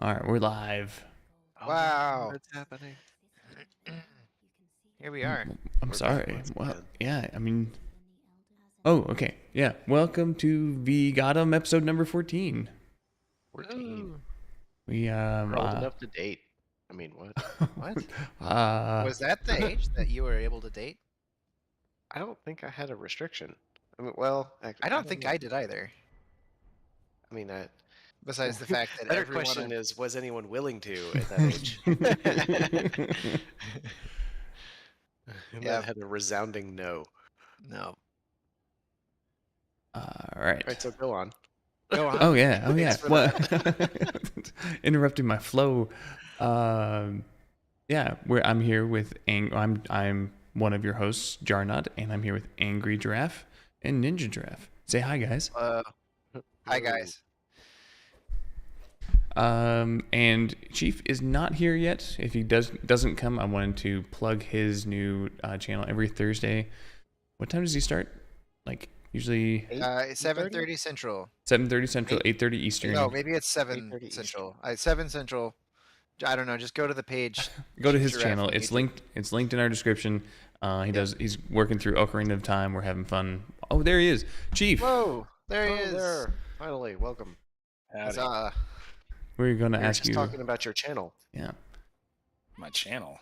All right, we're live. Oh, Wow. that's happening. Here we are. I'm We're back sorry. once Well, again. yeah, I mean, oh, okay. Yeah. Welcome to VGotM episode number 14. 14. Ooh. We, We're old enough to date. I mean, what? What? Was that the age that you were able to date? I don't think I had a restriction. I mean, well, I I don't don't think know. I did either. I mean, Besides the fact that better everyone question on... is, was anyone willing to at that age? And Yeah, that had a resounding no. no. All All right. right, so go on. Go on. Oh yeah. Oh yeah. Thanks for What? Interrupting my flow. Yeah. I'm here with I'm one of your hosts, Jarnot, and I'm here with Angry Giraffe and Ninja Giraffe. Say hi, guys. Hi, guys. And Chief is not here yet. If he doesn't come, I wanted to plug his new channel every Thursday. What time does he start? Like usually 7:30 Central. 7:30 Central, 8:30 Eastern. No, maybe it's 7 8:30 Central. 7 Central. I don't know. Just go to the page. Go to Chief his Giraffe channel. on It's YouTube. linked. It's linked in our description. He's working through Ocarina of Time. We're having fun. Oh, there he is, Chief. Whoa, there he Oh, is. there. Finally, welcome. Huzzah. We're gonna We were ask just you. talking about your channel. Yeah. My channel.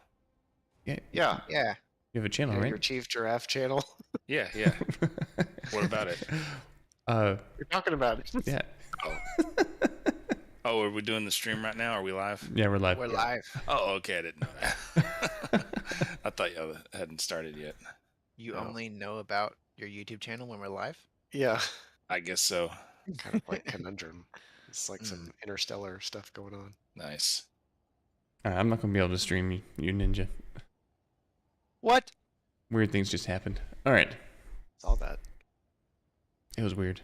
Yeah. Yeah. Yeah. You have a channel, right? Your Chief Giraffe channel. Yeah, yeah. What about it? We're talking about it. Yeah. Oh, are we doing the stream right now? Are we live? Yeah, we're live. We're live. Oh, okay. I didn't know that. I thought y'all hadn't started yet. You No. only know about your YouTube channel when we're live? Yeah. I guess so. Kind of like conundrum. It's like some interstellar stuff going on. Nice. All right, I'm not gonna be able to stream you, Ninja. What? Weird things just happened. All right. Saw that. It was weird.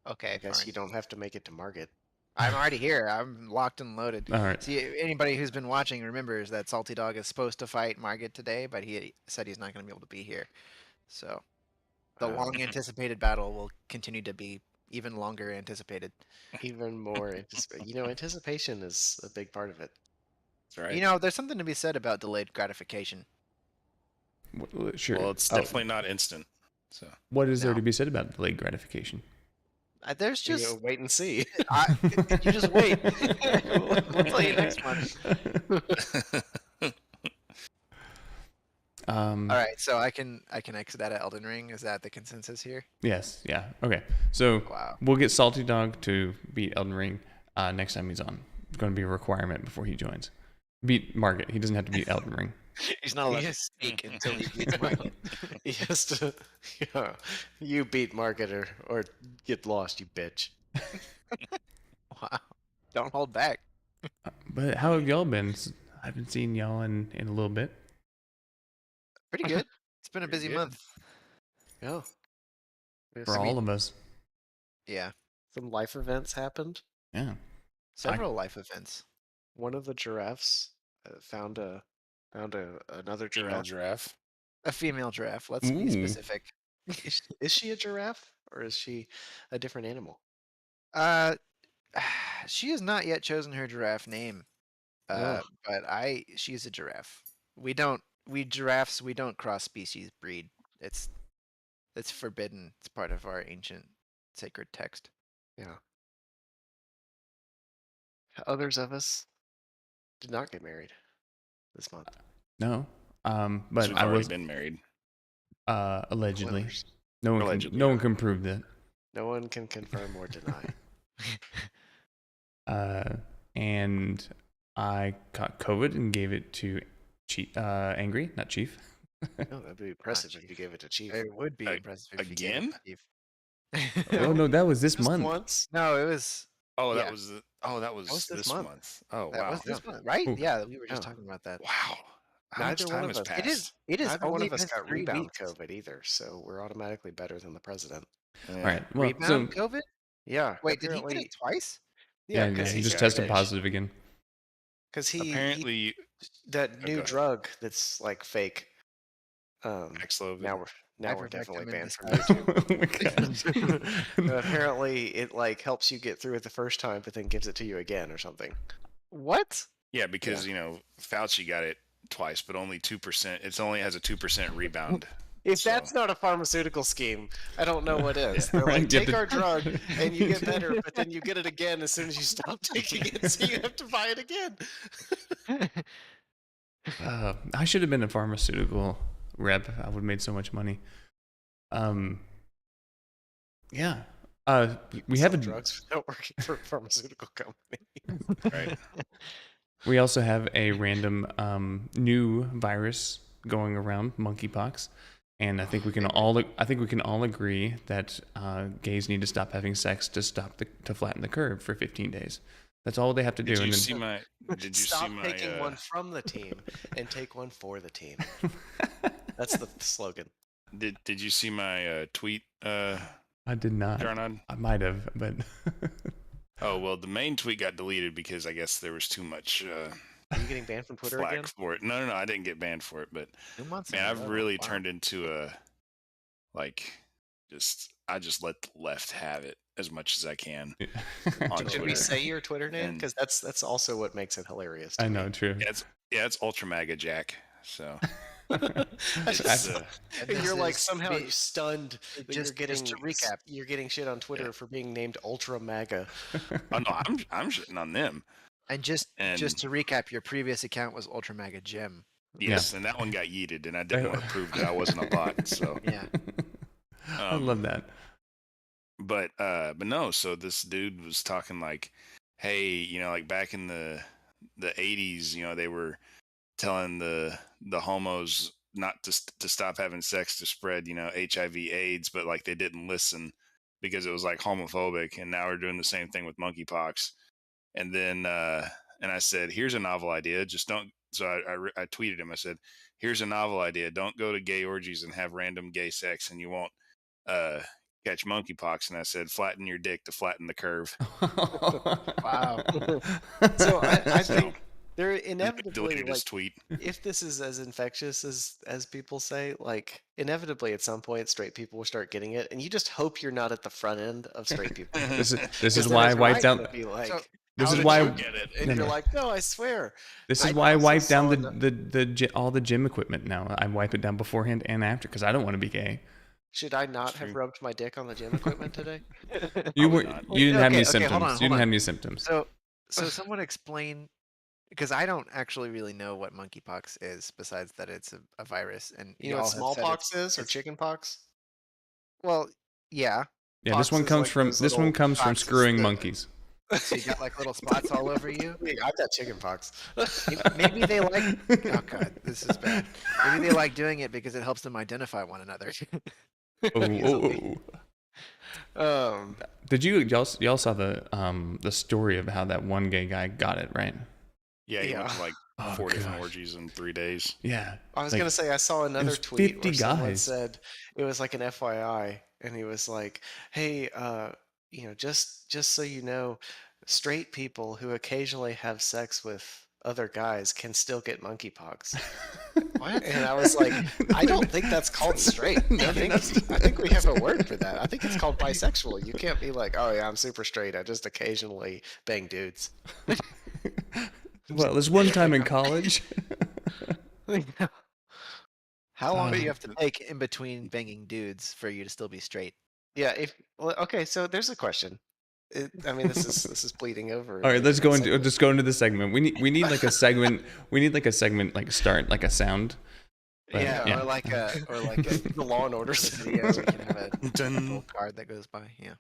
Okay, I guess fine. you don't have to make it to Market. I'm already here. I'm locked and loaded. All right. See, anybody who's been watching remembers that Salty Dog is supposed to fight Margit today, but he said he's not going to be able to be here. So the long anticipated battle will continue to be even longer anticipated. Even more anticipation is a big part of it. That's right. You know, there's something to be said about delayed gratification. Sure. Well, it's definitely not instant. So What is there No. to be said about delayed gratification? There's You just wait and see. you just wait. We'll tell you next month. All right, so I can exit out of Elden Ring. Is that the consensus here? Yes. Yeah. Okay. So Wow. we'll get Salty Dog to beat Elden Ring next time he's on. It's going to be a requirement before he joins. Beat Margit. He doesn't have to beat Elden Ring. He's not allowed to Yes. speak until he beats Margit. He has to. Yeah, you beat Market or get lost, you bitch. Wow. Don't hold back. But how have y'all been? I haven't seen y'all in a little bit. Pretty good. It's been a Pretty busy good. month. Yeah. For all of us. Yeah. Some life events happened. Yeah. Several life events. One of the giraffes found another female giraffe. giraffe. A female giraffe. Let's be Ooh. specific. Is she a giraffe or is she a different animal? She has not yet chosen her giraffe name. Oh. But she's a giraffe. We giraffes, we don't cross species breed. It's forbidden. It's part of our ancient sacred text. Yeah. Others of us did not get married this month. No. So But we've I already was been married. allegedly. Glimmers. No one Allegedly, can, no one yeah. can prove that. No one can confirm or deny. And I caught COVID and gave it to Angry, not Chief. No, that'd be impressive if you gave it to Chief. It would be A- impressive if you gave it again? to Steve. Oh no, that was this Just month. once. No, it was Oh, yeah. that was was this this month. month. Oh, that wow. was this month, right? Ooh. Yeah, we were just Yeah. talking about that. Wow. How Neither much one time of has us- passed? It is Neither one only of us been got 3 rebound weeks. COVID either, so we're automatically better than the president. Yeah. All right. Well, Rebound so COVID? Yeah. Wait, did he get apparently- it twice? yeah, because he just got tested it. positive again. Because he Apparently, that go new ahead. drug that's like fake. Paxlovid. Now we're Ivermectin definitely in banned from disguise. YouTube. Oh my God. Apparently, it like helps you get through it the first time, but then gives it to you again or something. What? Yeah, because Fauci got it twice, but only 2%. It only has a 2% rebound. If So- that's not a pharmaceutical scheme, I don't know what is. Yeah. They're Right, like, you have take to- our drug and you get better, but then you get it again as soon as you stop taking it, so you have to buy it again. I should have been a pharmaceutical rep. I would have made so much money. Yeah. We have Sell a drugs without working for a pharmaceutical company. Right. We also have a random new virus going around, monkeypox, and I think we can all agree that gays need to stop having sex to flatten the curve for 15 days. That's all they have to do. Did you and then, see my? Did you Stop see my? taking one from the team and take one for the team. That's the slogan. Did you see my tweet? I did not. Jarnod? I might have, but Oh well, the main tweet got deleted because I guess there was too much Are you getting banned from Twitter flack again? for it. No, I didn't get banned for it, but 2 months. in man, a I've row. really Wow. turned into I just let the left have it as much as I can on Should Twitter. we say your Twitter name? And- Because that's also what makes it hilarious. To I me. know, true. Yeah, it's Ultra Maga Jack. So I it's, just- And and this you're like is somehow me- stunned that just to recap. you're getting shit on Twitter for being named Ultra MAGA. oh no, I'm shitting on them. And just And to recap, your previous account was Ultra Mega Jim. yes, and that one got yeeted, and I didn't want to prove that I wasn't a bot. So Yeah. I love that. but no, so this dude was talking like, hey, like back in the 80s, they were telling the homos not to stop having sex to spread HIV AIDS, but like they didn't listen because it was like homophobic, and now we're doing the same thing with monkeypox. And then and I said, here's a novel idea, just don't. So I tweeted him, I said, here's a novel idea, don't go to gay orgies and have random gay sex and you won't catch monkeypox. And I said, flatten your dick to flatten the curve. Wow. So I So, think they're I inevitably deleted his like, tweet. if this is as infectious as people say, like inevitably at some point straight people will start getting it, and you just hope you're not at the front end of straight people. This is 'Cause why then I it's wiped gonna out. be like, So, This how is did why you get it, and no, you're no. like, no, I swear. This is I why I also wipe down saw all the gym equipment now. I wipe it down beforehand and after because I don't want to be gay. Should I not have True. rubbed my dick on the gym equipment today? You Probably were not. you didn't have any Okay, hold symptoms. on, You hold didn't on. have any symptoms. So someone explain, because I don't actually really know what monkeypox is, besides that it's a virus, and You know y'all what have said smallpox it's- is or it's- chickenpox? Well, yeah. Yeah, this one pox is comes like from those this one little comes from boxes screwing that- monkeys. So you got like little spots all over you. Yeah, I've got chickenpox. Maybe they like. Oh god, this is bad. Maybe they like doing it because it helps them identify one another. Oh. Did y'all saw the story of how that one gay guy got it, right? Yeah, he went to Yeah. like Oh, 4 different gosh. orgies in 3 days. Yeah. I was Like, gonna say I saw another was tweet 50 where someone guys. said it was like an FYI, and he was like, "Hey, just so you know, straight people who occasionally have sex with other guys can still get monkeypox." What? And I was like, I don't think that's called straight. I think we have a word for that. I think it's called bisexual. You can't be like, oh yeah, I'm super straight. I just occasionally bang dudes. Well, there's one time in college. How long do you Um, have to take in between banging dudes for you to still be straight? Yeah. Okay, so there's a question. I mean, this is bleeding over. All right, let's go into segment. just go into the segment. We need like a segment. We need like a segment like start like a sound. But, Yeah, or like a the Law and Order video. We can have a Dun. little card that goes by. Yeah.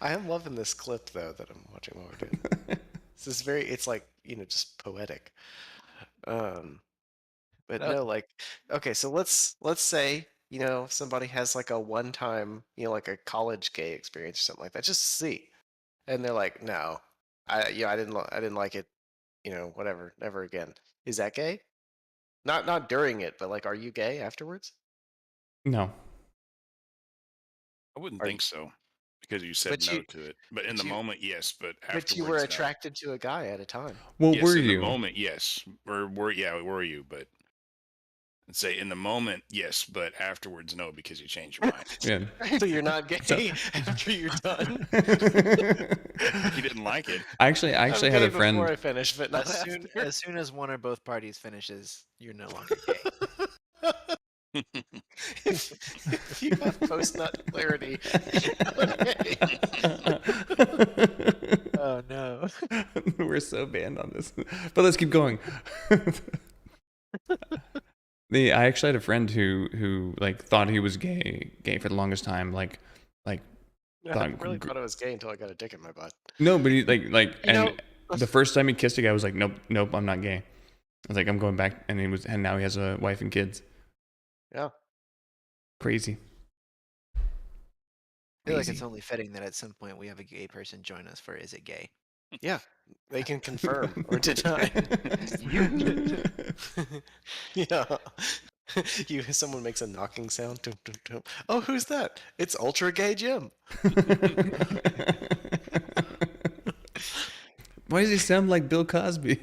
I am loving this clip though that I'm watching while we're doing. This is it's like just poetic. But no, like, okay, so let's say somebody has like a one time like a college gay experience or something like that, just to see, and they're like, no, I didn't like it, whatever, never again. Is that gay? Not during it, but like, are you gay afterwards? No. I wouldn't Are think so because you said But no you- to it. But in but the you- moment, yes. But But you were afterwards, no. attracted to a guy at a time. Well, Yes, were in you? the moment, yes. Were you? But and say in the moment yes, but afterwards no because you change your mind. Yeah. So you're not gay after you're done. He didn't like it. I actually I'm had gay a friend. before I finish, but not As soon as one or both parties finishes, you're no longer gay. if you have post-nut clarity, okay. Oh no. We're so banned on this, but let's keep going. I actually had a friend who like thought he was gay for the longest time. Like I thought really thought I was gay until I got a dick in my butt. no, but he like You know, and the first time he kissed a guy, I was like, nope, I'm not gay. I was like, I'm going back, and now he has a wife and kids. Yeah. Crazy. I feel like Crazy. it's only fitting that at some point we have a gay person join us for Is It Gay? Yeah, they can confirm or deny. Yeah. Someone makes a knocking sound. Dum, dum, dum. Oh, who's that? It's Ultra Gay Jim. Why does he sound like Bill Cosby?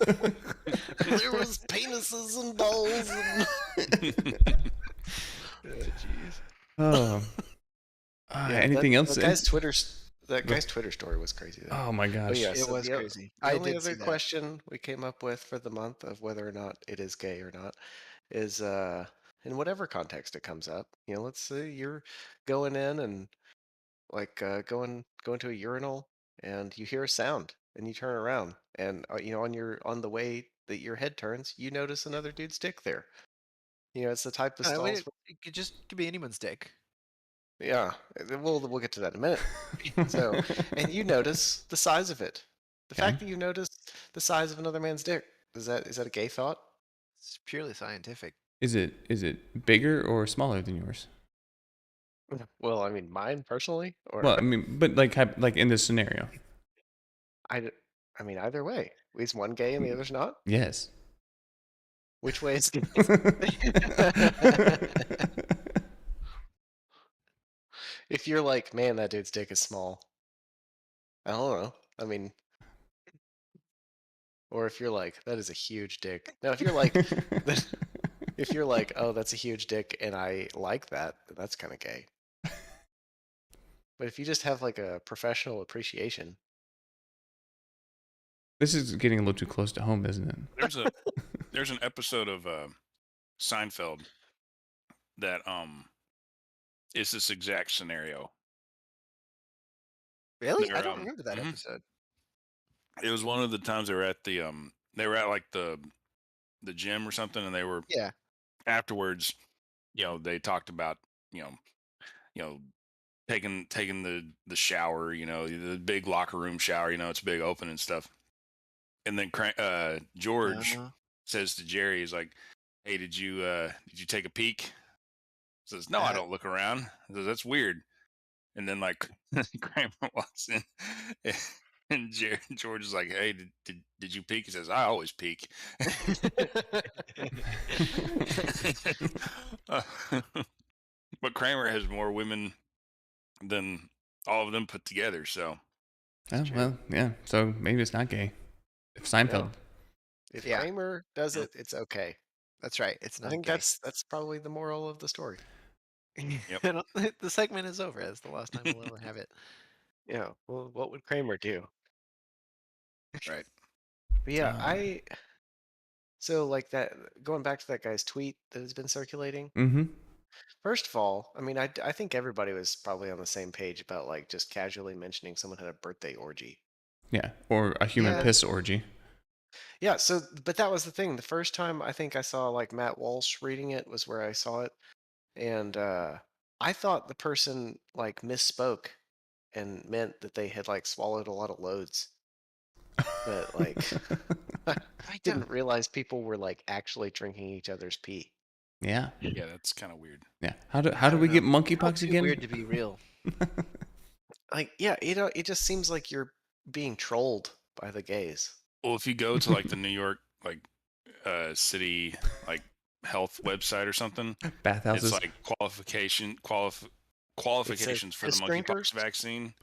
There was penises and balls. Jeez. Oh. Anything else? That guy's Twitter story was crazy. Though. Oh my gosh. yeah, It so was the, crazy. The I only did see other that. question we came up with for the month of whether or not it is gay or not is in whatever context it comes up. Let's say you're going in and like going to a urinal and you hear a sound and you turn around and on the way that your head turns, you notice another dude's dick there. It's the type of stalls. It could be anyone's dick. Yeah, we'll get to that in a minute. So, and you notice the size of it. The Okay. fact that you notice the size of another man's dick, is that a gay thought? It's purely scientific. Is it bigger or smaller than yours? Well, I mean, mine personally, or Well, I mean, but like in this scenario. I mean, either way. Is one gay and the other's not? Yes. Which way is gay? If you're like, man, that dude's dick is small. I don't know. I mean, or if you're like, that is a huge dick. Now, if you're like, oh, that's a huge dick and I like that, then that's kind of gay. But if you just have like a professional appreciation, This is getting a little too close to home, isn't it? There's an episode of Seinfeld that is this exact scenario. Really? They're, I don't remember that mhm. episode. It was one of the times they were at the like the gym or something, and they were Yeah. afterwards. They talked about taking the shower. The big locker room shower. It's big open and stuff. And then George says to Jerry, he's like, "Hey, did you take a peek?" Says, "No, I don't look around." Says, "That's weird." And then like Kramer walks in, and George is like, "Hey, did you peek?" He says, "I always peek." But Kramer has more women than all of them put together. So, Oh, well, yeah. So maybe it's not gay. If Seinfeld. if Yeah. Kramer does it, it's okay. That's right. It's I not think gay. that's probably the moral of the story. And the segment is over. That's the last time we'll ever have it. Yeah. Well, what would Kramer do? right. But yeah, so like that, going back to that guy's tweet that has been circulating. Mm-hmm. First of all, I mean, I think everybody was probably on the same page about like just casually mentioning someone had a birthday orgy. Yeah. Or a human piss orgy. Yeah. So, but that was the thing. The first time I think I saw like Matt Walsh reading it was where I saw it, and I thought the person like misspoke and meant that they had like swallowed a lot of loads, but like I didn't realize people were like actually drinking each other's pee. Yeah. Yeah, that's kind of weird. Yeah. How do we get monkeypox Too again? weird to be real. Like, yeah, it just seems like you're being trolled by the gays. Well, if you go to like the New York city like health website or something, Bathhouses. it's like qualifications for the piss monkeypox drinkers? vaccine.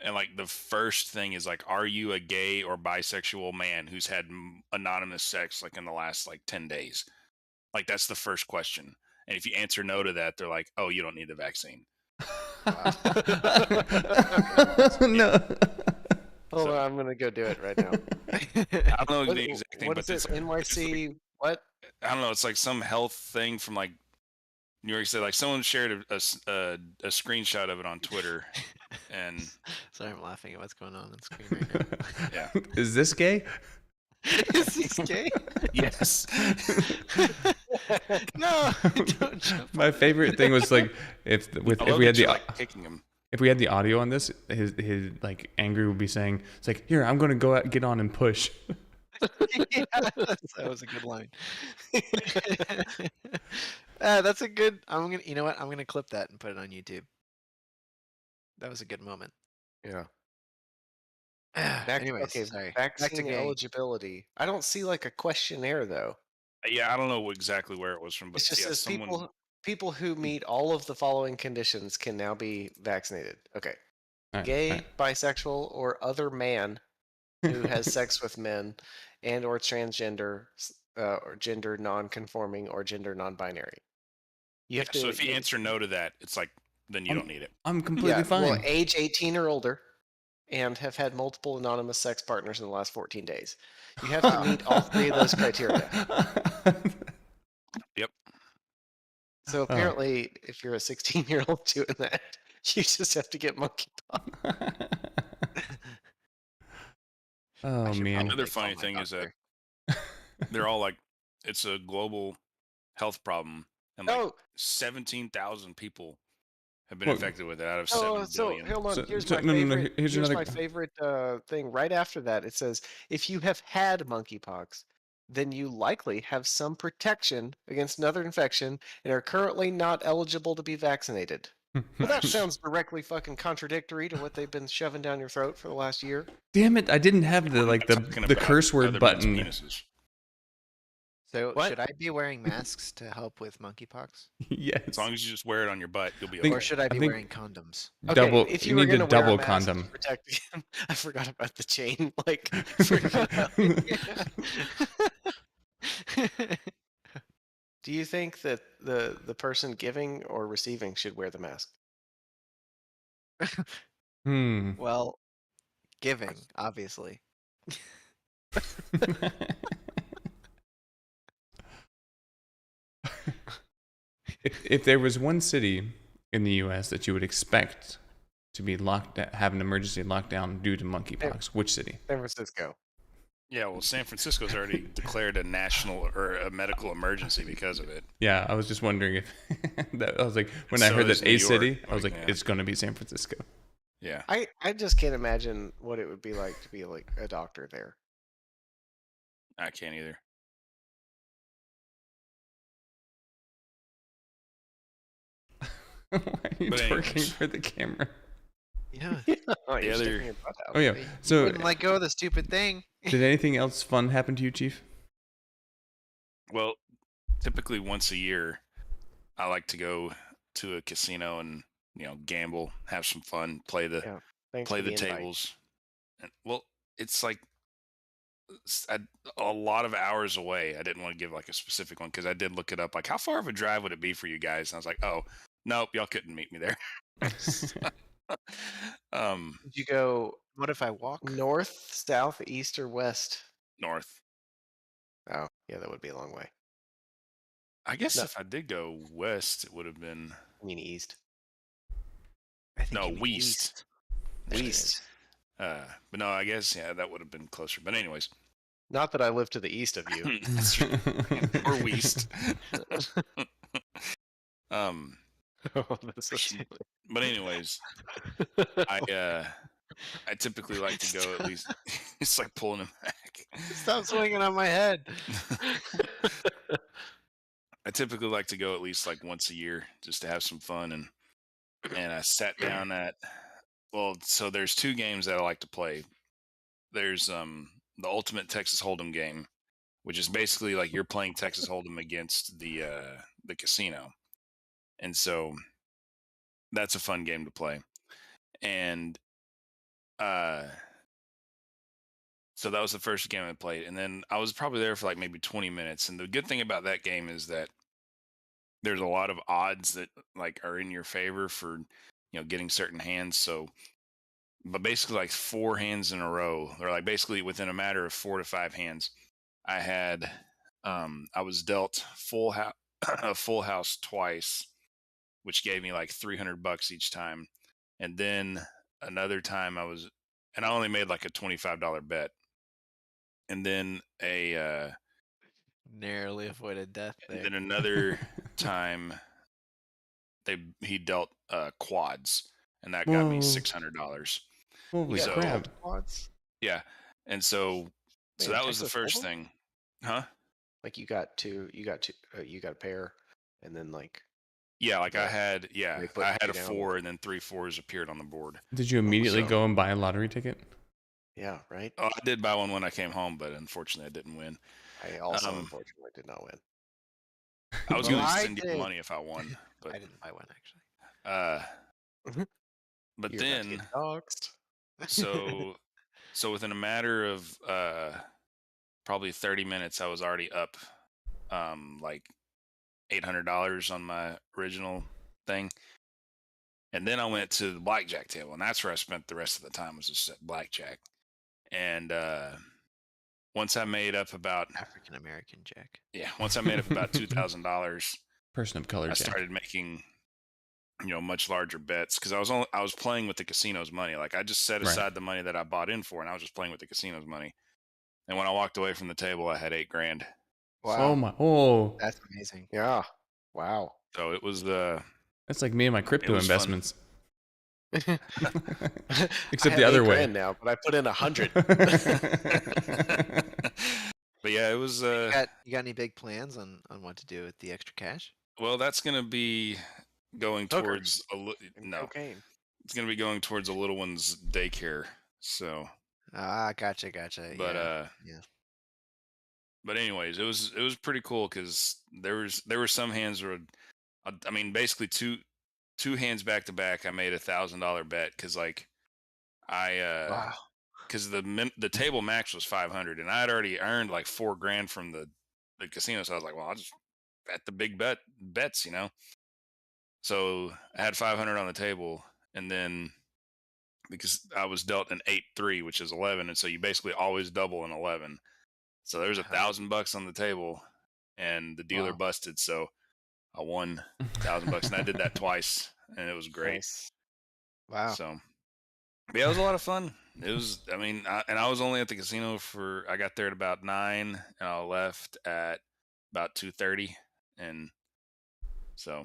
and like the first thing is like, are you a gay or bisexual man who's had anonymous sex like in the last like 10 days? Like that's the first question. And if you answer no to that, they're like, oh, you don't need the vaccine. No. Hold on, I'm gonna go do it right now. I don't know What, the exact thing, what but is it? it's like, NYC? What? I don't know. It's like some health thing from like New York State. Like someone shared a screenshot of it on Twitter, and Sorry, I'm laughing at what's going on the screen right now. yeah, Is this gay? Is he gay? yes, No, don't jump. My favorite thing was like if I if love we that had the you're, like kicking him. if we had the audio on this, his like angry would be saying, "It's like here, I'm gonna go out, get on and push." Yeah, that was a good line. That's a good. I'm gonna. You know what? I'm gonna clip that and put it on YouTube. That was a good moment. Yeah. Anyways, Okay. sorry. Back to Vaccine gay. eligibility. I don't see like a questionnaire though. Yeah, I don't know exactly where it was from, but It just yeah, says someone. people who meet all of the following conditions can now be vaccinated. Okay. All right, Gay, all right. bisexual, or other man who has sex with men, and or transgender, or gender non-conforming, or gender non-binary. You have to. So if you answer no to that, it's like then you don't need it. I'm completely Well, fine. age 18 or older, and have had multiple anonymous sex partners in the last 14 days. You have to meet all three of those criteria. Yep. So apparently, if you're a 16-year-old doing that, you just have to get monkeypox. Oh man. Another funny thing is that they're all like, it's a global health problem, and like Oh, 17,000 people have been Well, infected with it out of oh, 7 so billion. hold on. So- Here's so- my no, no, no, favorite. here's Here's another- my favorite thing. Right after that, it says if you have had monkeypox, then you likely have some protection against another infection and are currently not eligible to be vaccinated. Well, that sounds directly fucking contradictory to what they've been shoving down your throat for the last year. Damn it! I didn't have the like Talking the about curse word other men's button. penises. So What? should I be wearing masks to help with monkeypox, Yes. As long as you just wear it on your butt, you'll be Think- or okay. should I I be think- wearing condoms? Double. If you you were need to gonna wear a double mask to condom. protect him, I forgot about the chain. Like, do you think that the person giving or receiving should wear the mask? Hmm. Well, giving, obviously. If there was one city in the U.S. that you would expect to be have an emergency lockdown due to monkeypox, which city? San Francisco. Yeah, well, San Francisco's already declared a national or a medical emergency because of it. Yeah, I was just wondering if I was like, when I So heard is that New a York, city, I was like, like, yeah. it's going to be San Francisco. Yeah. I just can't imagine what it would be like to be like a doctor there. I can't either. Why are you But twerking anyways. for the camera? Yeah. Oh, you're other- sticking your butt out. Oh yeah. You So, wouldn't let go of the stupid thing. did anything else fun happen to you, Chief? Well, typically once a year, I like to go to a casino and gamble, have some fun, play the Yeah, Thanks play for the invite. tables. And, well, it's like a lot of hours away. I didn't want to give like a specific one because I did look it up. Like, how far of a drive would it be for you guys? And I was like, oh, nope, y'all couldn't meet me there. Did you go What if I walk? north, south, east, or west? North. Oh, yeah, that would be a long way. I guess No. if I did go west, it would have been I mean east. I think no you mean west. There it East. is. But no, I guess that would have been closer. But anyways, Not that I live to the east of you. that's true. Or west. Oh, that's so stupid. But anyways, I typically like to go at least. It's like pulling him back. Stop swinging on my head. I typically like to go at least like once a year just to have some fun and I sat down at so there's two games that I like to play. There's the Ultimate Texas Hold'em game, which is basically like you're playing Texas Hold'em against the casino. And so that's a fun game to play. And so that was the first game I played, and then I was probably there for like maybe 20 minutes. And the good thing about that game is that there's a lot of odds that like are in your favor for getting certain hands. So, but basically like 4 hands in a row, or like basically within a matter of 4 to 5 hands, I had I was dealt a full house twice, which gave me like $300 each time. And then another time and I only made like a $25 bet. And then Narrowly avoided death and there. then another time he dealt quads, and that got me Whoa. $600. Holy So- crap! Quads. Yeah, and so Man, that was the Texas first Hold'em? thing, huh? Like you got a pair, and then like Yeah, like I Yeah. had They put I had you a down 4, and then 3 4s appeared on the board. Did you immediately so- go and buy a lottery ticket? yeah, right. Oh, I did buy one when I came home, but unfortunately I didn't win. I also um, unfortunately did not win. I was Well, going to I send you the did. money if I won, but I didn't buy one actually. but You're about to then get doxed. so within a matter of probably 30 minutes, I was already up like $800 on my original thing. And then I went to the blackjack table, and that's where I spent the rest of the time, was just at blackjack. And once I made up about African American Jack. once I made up about $2,000, Person of color, I Jack. started making much larger bets, because I was playing with the casino's money. Like I just set Right. aside the money that I bought in for, and I was just playing with the casino's money. And when I walked away from the table, I had $8,000. Wow, Oh my! Oh, that's amazing. Yeah. Wow. So it was that's like me and my crypto was fun. investments. I Except have the other $8 way. grand now, but I put in 100. but yeah, it was You got any big plans on what to do with the extra cash? well, that's gonna be going Hookers towards and no, cocaine. it's gonna be going towards a little one's daycare. So, Ah, gotcha. but yeah. but anyways, it was pretty cool, because there were some hands where I mean basically two hands back to back, I made $1,000 bet, because like I Wow. because the table max was 500, and I had already earned like $4,000 from the casino. So I was like, well, I'll just bet the big bets. So I had 500 on the table, and then because I was dealt an 8-3, which is 11, and so you basically always double an 11. So there's $1,000 on the table, and the dealer Wow. busted. So I won $1,000, and I did that twice, and it was great. Nice. Wow. So, but yeah, it was a lot of fun. It was, I mean, I was only at the casino I got there at about 9, and I left at about 2:30, and so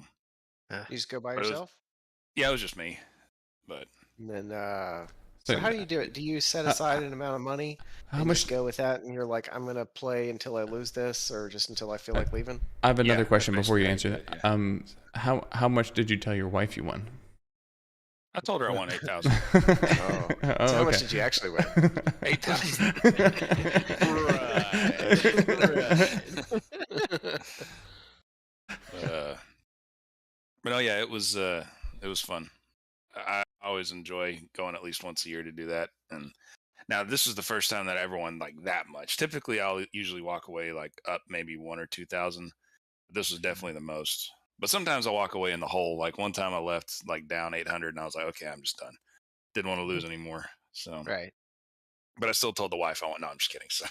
You just go by But it was- yourself? yeah, it was just me. But And then so how do you do it? Do you set aside an amount of money How and much? just go with that, and you're like, I'm gonna play until I lose this, or just until I feel like leaving? I have another Yeah, question that's before you basically answer how I that. do it, How much did you tell your wife you won? I told her I won 8,000. Oh. Oh, So how much okay. did you actually win? 8,000. But no, yeah, it was fun. I always enjoy going at least once a year to do that. And now this is the first time that I ever won like that much. Typically, I'll usually walk away like up maybe 1,000 or 2,000. This was definitely the most. But sometimes I walk away in the hole. Like one time I left like down 800, and I was like, okay, I'm just done. Didn't want to lose anymore. So, Right. but I still told the wife I went. No, I'm just kidding. So,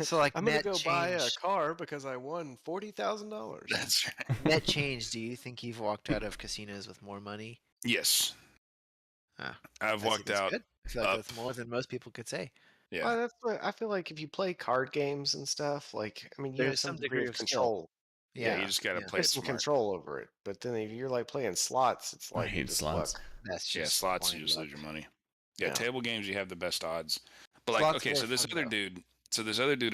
So like I'm gonna net go buy a change. car because I won $40,000. that's right. Net change. Do you think you've walked out of casinos with more money? Yes, Ah, I've I see, walked that's out. good. I feel like up. that's more than most people could say. Yeah, Well, that's what I feel like. If you play card games and stuff, like I mean, you have There's some some degree degree of of skill. control. yeah. You just gotta play it There's some smart. control over it. But then if you're like playing slots, it's I like hate just slots. luck. That's Yeah, just slots you blind just luck. lose your money. Yeah, Yeah. table games you have the best odds. But like, Slots okay, are so this fun, other though. dude,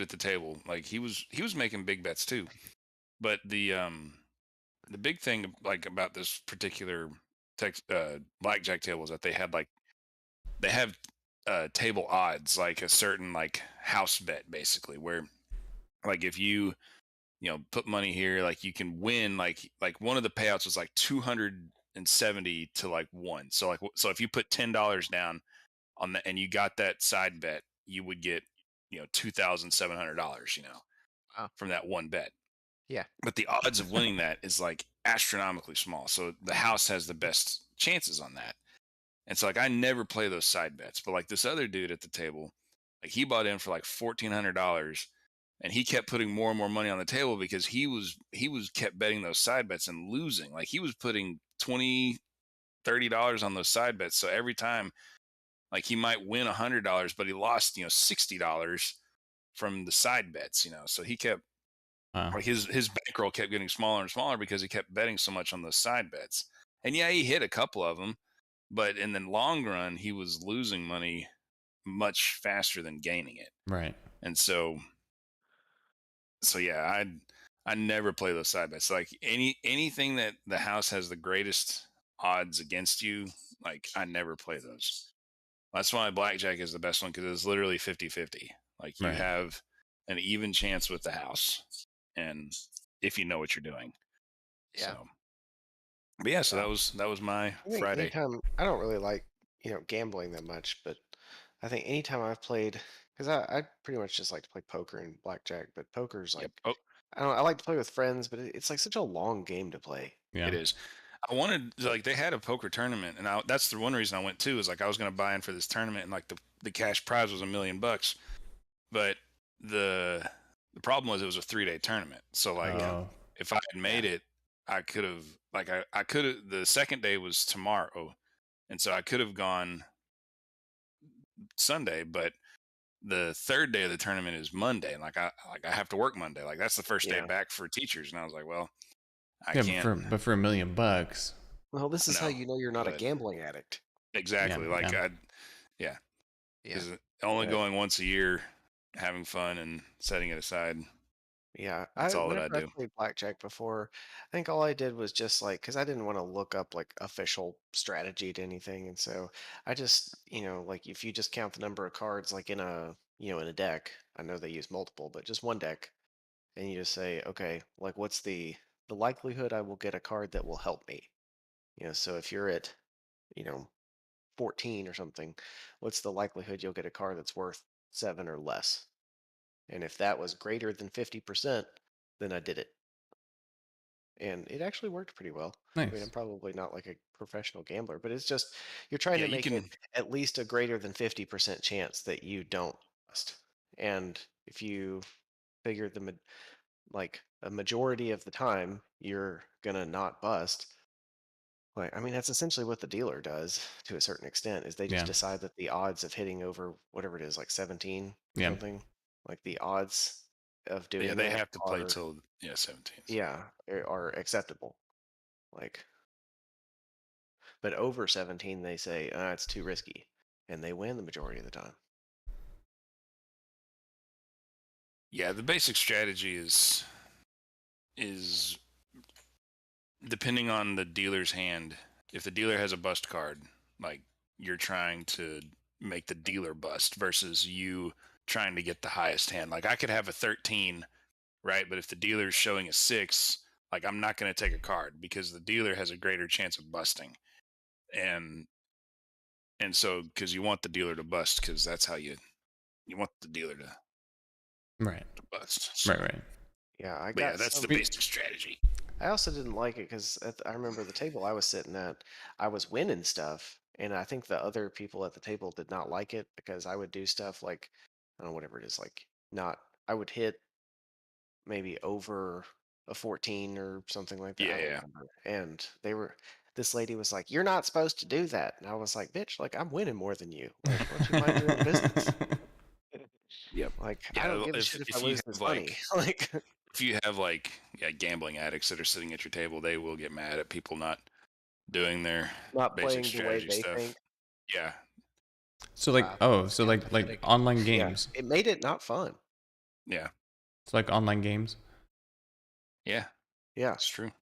at the table, like he was making big bets too. But the big thing like about this particular blackjack table is that they have table odds, like a certain like house bet basically, where like if you put money here, like you can win, like one of the payouts was like 70 to like 1. So if you put $10 down on that and you got that side bet, you would get, $2,700, Wow. from that one bet. Yeah. But the odds of winning that is like astronomically small. So the house has the best chances on that. And so like I never play those side bets, but like this other dude at the table, like he bought in for like $1,400, and he kept putting more and more money on the table because he was kept betting those side bets and losing. Like he was putting $20-$30 on those side bets. So every time, like he might win $100, but he lost $60 from the side bets. So he kept Wow. like his bankroll kept getting smaller and smaller because he kept betting so much on those side bets. And yeah, he hit a couple of them, but in the long run, he was losing money much faster than gaining it. Right. And so yeah, I never play those side bets. Like anything that the house has the greatest odds against you, like I never play those. That's why blackjack is the best one, because it's literally 50-50. Like you Right. have an even chance with the house, and if you know what you're doing. Yeah. So, but yeah, so that was my I think Friday. anytime I don't really like gambling that much, but I think anytime I've played, because I pretty much just like to play poker and blackjack, but poker's like Yep. Oh, I don't know, I like to play with friends, but it's like such a long game to play. Yeah. it is. I wanted, like, they had a poker tournament, and that's the one reason I went too, is like I was going to buy in for this tournament, and like the cash prize was $1 million, but the problem was it was a 3-day tournament. So like Oh. if I had made it, I could have, like, I could have, the second day was tomorrow, and so I could have gone Sunday, but the third day of the tournament is Monday, and like I have to work Monday. Like that's the first day Yeah. back for teachers, and I was like, well, I Yeah, can't. but for $1 million. Well, this is how No, you know you're not a but gambling addict. exactly. Yeah, Like yeah. Yeah. because only Yeah. going once a year, having fun and setting it aside. Yeah, That's all that I whenever I do. played blackjack before, I think all I did was just like because I didn't want to look up like official strategy to anything, and so I just like if you just count the number of cards like in a in a deck, I know they use multiple, but just one deck, and you just say, okay, like what's the likelihood I will get a card that will help me? So if you're at you know 14 or something, what's the likelihood you'll get a card that's worth 7 or less? And if that was greater than 50%, then I did it. And it actually worked pretty well. I mean, I'm Nice. probably not like a professional gambler, but it's just you're trying Yeah, to you make it can. at least a greater than 50% chance that you don't bust. And if you figure like a majority of the time you're gonna not bust, like I mean that's essentially what the dealer does to a certain extent is they just Yeah. decide that the odds of hitting over whatever it is, like 17 or Yeah. something, like the odds of Yeah, doing they that have to play are till 17th. yeah, are acceptable. Like, but over 17, they say, it's too risky. And they win the majority of the time. Yeah, the basic strategy is depending on the dealer's hand. If the dealer has a bust card, like you're trying to make the dealer bust versus you trying to get the highest hand. Like I could have a 13, right? But if the dealer's showing a 6, like I'm not going to take a card because the dealer has a greater chance of busting. And so because you want the dealer to bust, because that's how you want the dealer to Right. bust. So, Right. Yeah, I but yeah, got that's the some. basic strategy. I also didn't like it because I remember the table I was sitting at, I was winning stuff. And I think the other people at the table did not like it because I would do stuff like, I don't know, whatever it is, like not, I would hit maybe over a 14 or something like that. I don't Yeah. remember. And this lady was like, "You're not supposed to do that." And I was like, "Bitch, like I'm winning more than you. Like, why don't you mind your own business?" Yep. Like, I don't Yeah. give a shit if I If you lose have this money. Like, gambling addicts that are sitting at your table, they will get mad at people not doing their not basic playing the way strategy they stuff. think. Yeah. So like That's so kind of like pathetic. online Yeah, games. it made it not fun. Yeah. It's like online games. Yeah. Yeah, It's true.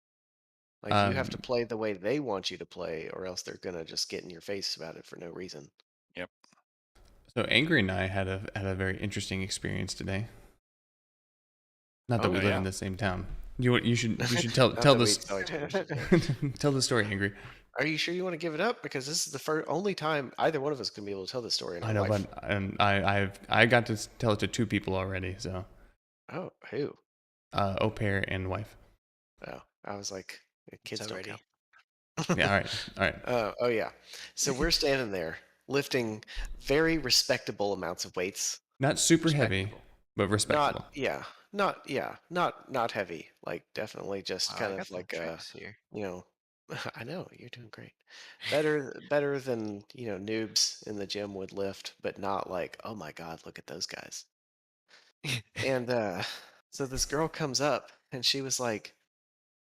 like you have to play the way they want you to play, or else they're gonna just get in your face about it for no reason. Yep. So Angry and I had a very interesting experience today. Not that Oh, we live yeah. in the same town. You should tell Not tell that we this tell each other shit, yeah. tell the story, Angry. Are you sure you want to give it up? Because this is the only time either one of us can be able to tell this story in I our know, life. but and I got to tell it to 2 people already. So Oh, who? au pair and wife. Oh, I was like, kids don't already. count. Yeah. All right. Oh yeah. So we're standing there lifting very respectable amounts of weights. Not super heavy, Respectable. but respectable. Not heavy. Like definitely just Wow, kind I got of some like tricks here. you know, I know you're doing great. Better than noobs in the gym would lift, but not like, oh my God, look at those guys. And so this girl comes up and she was like,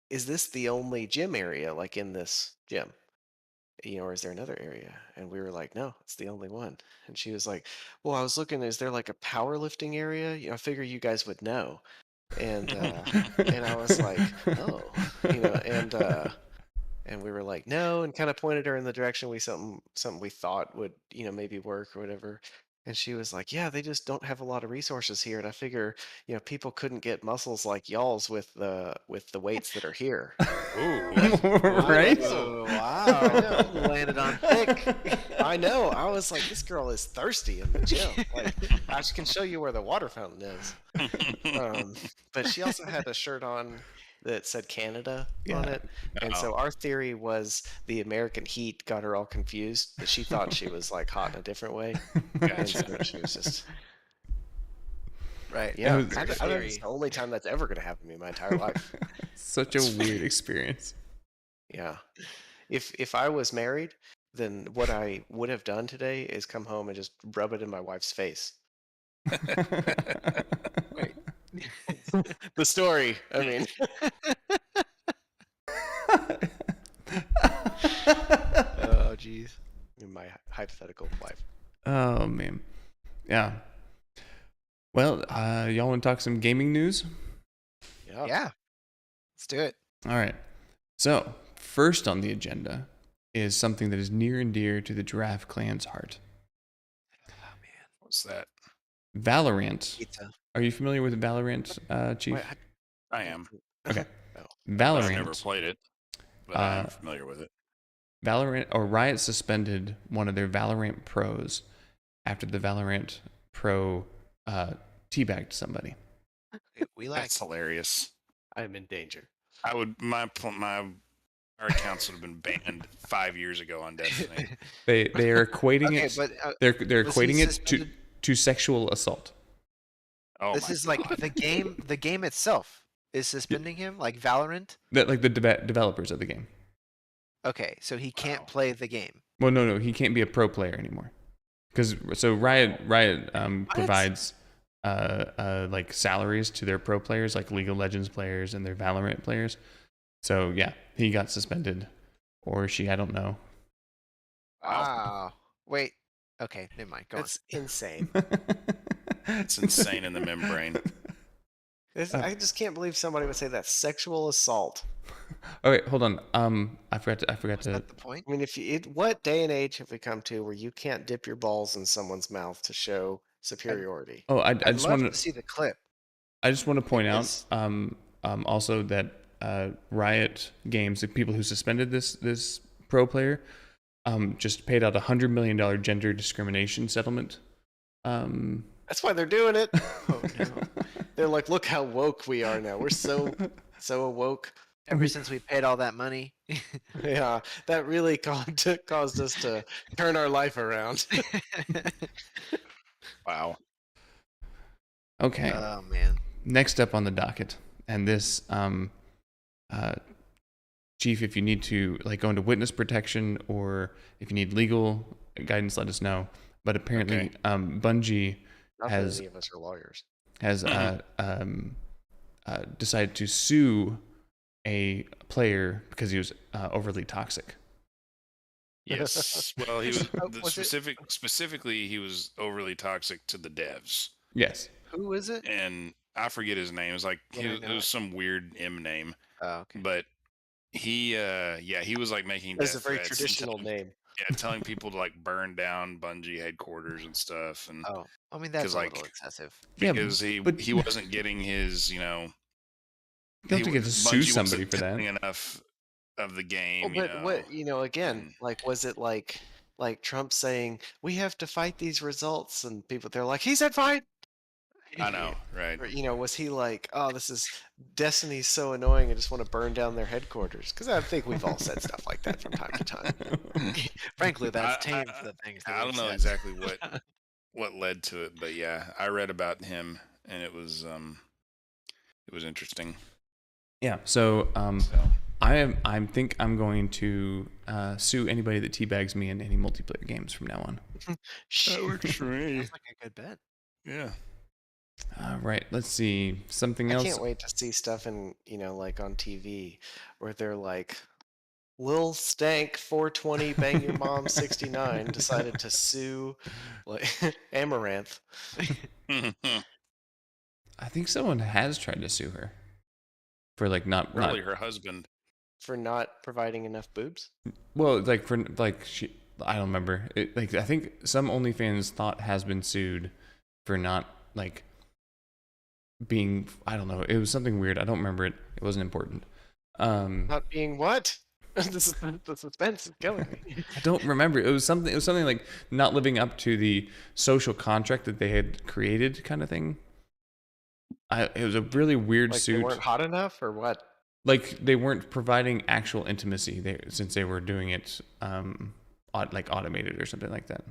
"Is this the only gym area like in this gym? Or is there another area?" And we were like, "No, it's the only one." And she was like, "Well, I was looking, is there like a powerlifting area? I figure you guys would know." And I was like, "Oh," and we were like, "No," and kind of pointed her in the direction something we thought would maybe work or whatever. And she was like, "Yeah, they just don't have a lot of resources here, and I figure people couldn't get muscles like y'all's with the weights that are here." Ooh. Right? Oh, I know. wow. Landed on thick. I know. I was like, this girl is thirsty in the gym. Like, I can show you where the water fountain is. But she also had a shirt on that said Canada on Yeah. it. And so our theory was the American heat got her all confused, that she thought she was like hot in a different way. And so Gotcha. she was just, Right. yeah. was- That's I a think theory. it's the only time that's ever going to happen to me in my entire life. Such a weird experience. Yeah. If I was married, then what I would have done today is come home and just rub it in my wife's face. Wait. The story, I mean. Oh, jeez. In my hypothetical life. Oh man. Yeah. Well, y'all want to talk some gaming news? Yeah. Yeah. Let's do it. All right. So, first on the agenda is something that is near and dear to the Giraffe Clan's heart. Oh, man. What's that? Valorant. Pizza. Are you familiar with Valorant, Chief? Wait, I am. Okay. Oh. Valorant. I've never played it, but I'm familiar with it. Valorant or Riot suspended one of their Valorant pros after the Valorant pro teabagged somebody. We like. That's hilarious. I'm in danger. I would our accounts would have been banned 5 years ago on Destiny. They are equating Okay, it. but They're was he equating it suspended? to sexual assault. Oh This my is like God. the game itself is suspending him, like Valorant. That like the developers of the game. Okay, so he can't Wow. play the game. Well, no, he can't be a pro player anymore. Because Riot provides like salaries to their pro players, like League of Legends players and their Valorant players. So yeah, he got suspended, or she, I don't know. Wow. Wait. Okay, never mind. Go That's insane. It's insane in the membrane. I just can't believe somebody would say that's sexual assault. Okay, hold on. I forgot on. Was to. that the point? I mean, what day and age have we come to where you can't dip your balls in someone's mouth to show superiority? Oh, I I'd just love want to see the clip. I just want to point out Yes. also that Riot Games, the people who suspended this pro player, just paid out $100 million gender discrimination settlement. That's why they're doing it. Oh no. They're like, look how woke we are now. We're so awoke. Ever since we paid all that money. Yeah, that really caused us to turn our life around. Wow. Okay. Oh man. Next up on the docket, and this, Chief, if you need to like go into witness protection or if you need legal guidance, let us know. But apparently, Okay. Bungie Not has that any of us are lawyers. has decided to sue a player because he was overly toxic. Yes. Well, he was, Was it- specifically he was overly toxic to the devs, Yes. Who is it? and I forget his name. It was like Yeah, I it know was it. some weird M name, Oh, okay. but he he was like making That's a death very threats and traditional name. telling people to like burn down Bungie headquarters and stuff, and Oh, I mean that's 'cause, a like, little excessive. Yeah, because but he wasn't getting his you don't have to get to sue Bungie somebody wasn't for that. doing enough of the game, Well, but what again, and like, was it like Trump saying we have to fight these results, and they're like, he said fight. I know, right? Or was he like, oh, this is Destiny's so annoying, I just want to burn down their headquarters? Because I think we've all said stuff like that from time to time. Frankly, that's I, tame for the things that I we've don't know said. exactly what led to it, but yeah, I read about him, and it was interesting. Yeah. So So I think I'm going to sue anybody that teabags me in any multiplayer games from now on. that works for me. Sounds like a good bet. Yeah. All right. Let's see something I else. can't wait to see stuff in like on TV where they're like, Lil Stank 420 Bang Your Mom 69 decided to sue like Amaranth. I think someone has tried to sue her for like not Probably her husband. For not providing enough boobs. well like for like she I don't remember it, like I think some OnlyFans thought has been sued for not like being I don't know, it was something weird, I don't remember it, it wasn't important. Not being what? The suspense is killing me. I don't remember, it was something like not living up to the social contract that they had created kind of thing. It was a really weird Like suit. they weren't hot enough or what? Like they weren't providing actual intimacy since they were doing it like automated or something like that.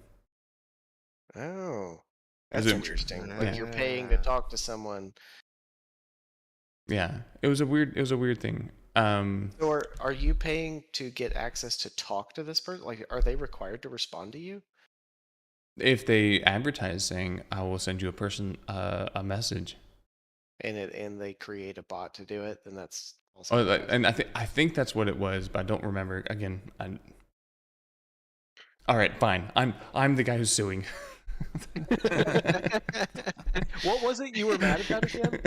Oh, Is that's it- interesting. Yeah. Like you're paying to talk to someone. Yeah, it was a weird thing. Or are you paying to get access to talk to this person? Like, are they required to respond to you? If they advertise saying I will send you a message, And they create a bot to do it, then that's also. and I think that's what it was, but I don't remember. Again, all right, fine. I'm the guy who's suing. What was it you were mad about again?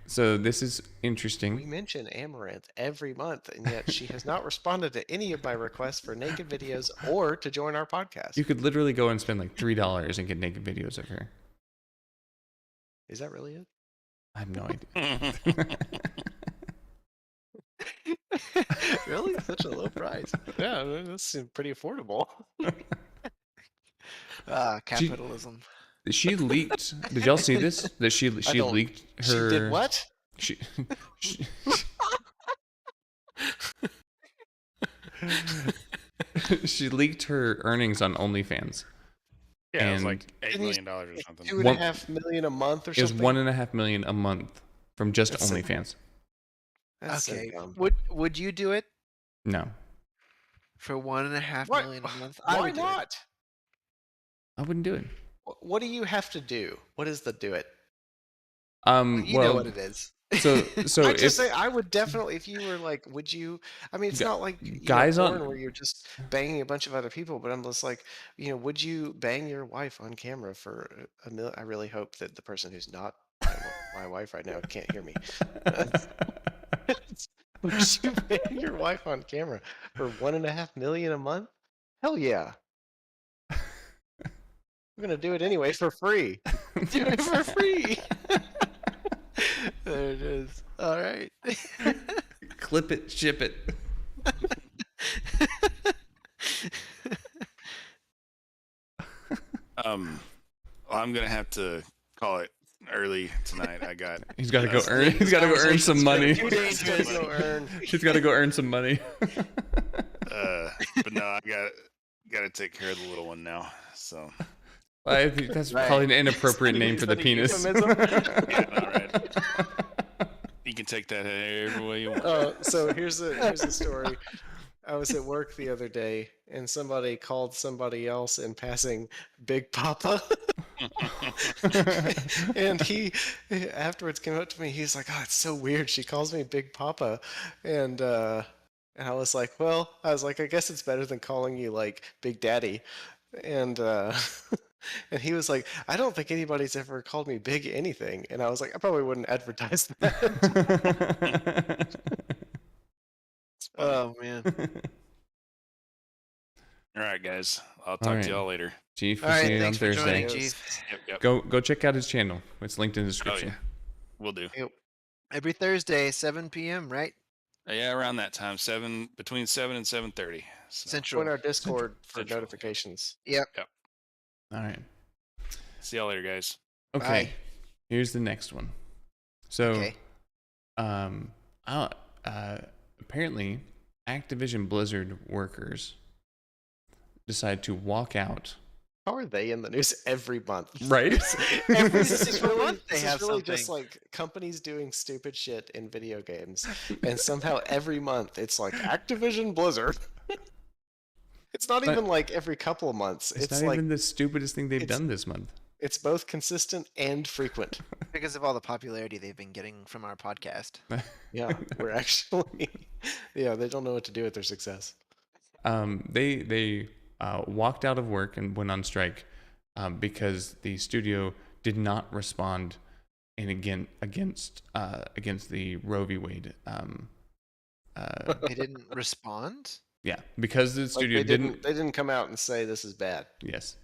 So this is We interesting. mention Amaranth every month, and yet she has not responded to any of my requests for naked videos or to join our podcast. You could literally go and spend like $3 and get naked videos of her. Is that really it? I have no idea. Really? Such a low price. Yeah, that seems pretty affordable. Capitalism. She leaked. Did y'all see this? That she don't- leaked her. She did what? She, she leaked her earnings on OnlyFans. Yeah, it was And like $8 Didn't you million or something. $2.5 million a month or It was something? $1.5 million a month from just That's so- OnlyFans. That's Okay. so dumb. Would you do it No, for $1.5 Why- million a month? Why would do it. not? I wouldn't do it. What do you have to do? What is the do it? You well, know what it is. so I if just say I would definitely, if you were like, would you? I mean, it's Gu- not like guys on- porn where you're just banging a bunch of other people, but I'm just like, would you bang your wife on camera for a mil? I really hope that the person who's not my wife right now can't hear me. Would you bang your wife on camera for $1.5 million a month? Hell yeah! I'm gonna do it anyway for free. Do it for free. There it is. All right. clip it, ship it. I'm gonna have to call it early tonight. I got. He's got to go earn. He's got to go earn some money. 2 days to go earn. He's got to go earn some money. But no, I got to take care of the little one now. So. I think that's Right. probably an inappropriate name Is for the that a penis. euphemism? Yeah, all right. You can take that every way you want. So here's a story. I was at work the other day, and somebody called somebody else in passing Big Papa. And he afterwards came up to me. He's like, "Oh, it's so weird. She calls me Big Papa," and I was like, I guess it's better than calling you like Big Daddy." And and he was like, "I don't think anybody's ever called me Big anything." And I was like, "I probably wouldn't advertise that." Oh man. All right, guys. I'll talk All right. to y'all later. Chief, All we'll right, see you on thanks for Thursday. joining, Chief. Yep. Go check out his channel. It's linked in the description. We'll do. Yep. Every Thursday, 7 p.m. Right? Yeah, around that time, between 7 and 7:30. So, Central. Join our Discord for Central, notifications. Yep. yep. All right. See y'all later, guys. Okay. Bye. Here's the next one. So, Okay. um, apparently, Activision Blizzard workers decide to walk out. How are they in the news every month? Right? Every This is single really- month they this have is really just something. like companies doing stupid shit in video games, and somehow every month it's like Activision Blizzard. It's not But- even like every couple of months. It's It's not like even the stupidest thing they've it's- done this month. it's both consistent and frequent. Because of all the popularity they've been getting from our podcast. Yeah, we're actually yeah, they don't know what to do with their success. They walked out of work and went on strike because the studio did not respond against the Roe v. Wade. They didn't respond? Yeah, because the Like studio they didn't come out and say this is bad. Yes.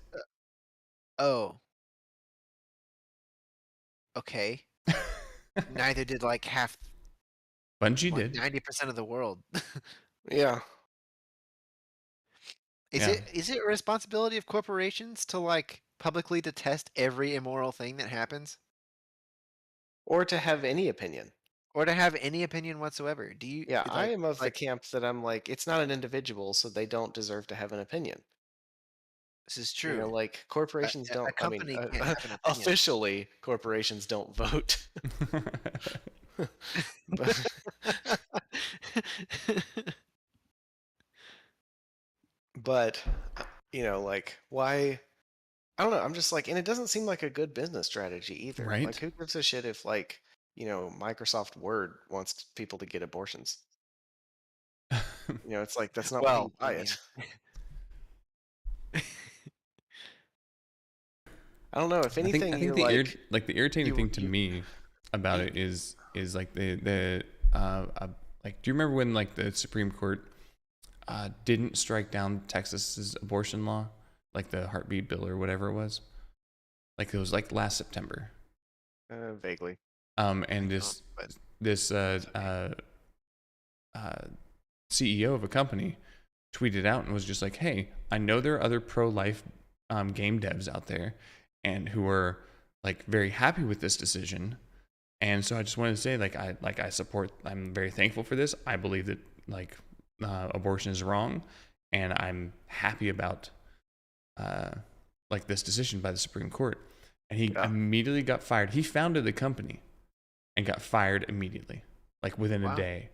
Oh. Okay. Neither did like half, Bungie like did. 90% of the world. Yeah. Yeah. Is it a responsibility of corporations to like publicly detest every immoral thing that happens? Or to have any opinion. Or to have any opinion whatsoever? Do you Yeah, I like, am of the like camp that I'm like, it's not an individual, so they don't deserve to have an opinion. this is You know, true. like corporations A don't. I mean, company can't have an opinion. officially, corporations don't vote. But but you know, like why? I don't know. I'm just like, and it doesn't seem like a good business strategy either. Right. Like, who gives a shit if like Microsoft Word wants people to get abortions? You know, it's like that's not why you Well, buy I it. I don't know. If anything, I think you're the irritating you- thing to you- me about you- it is like the like, do you remember when like the Supreme Court didn't strike down Texas's abortion law, like the heartbeat bill or whatever it was? Like it was like last September. vaguely. And this CEO of a company tweeted out and was just like, "Hey, I know there are other pro-life game devs out there, and who are like very happy with this decision, and so I just wanted to say, I support. I'm very thankful for this. I believe that like abortion is wrong, and I'm happy about like this decision by the Supreme Court." And he immediately got fired. He founded the company and got fired immediately, like within a Wow. day.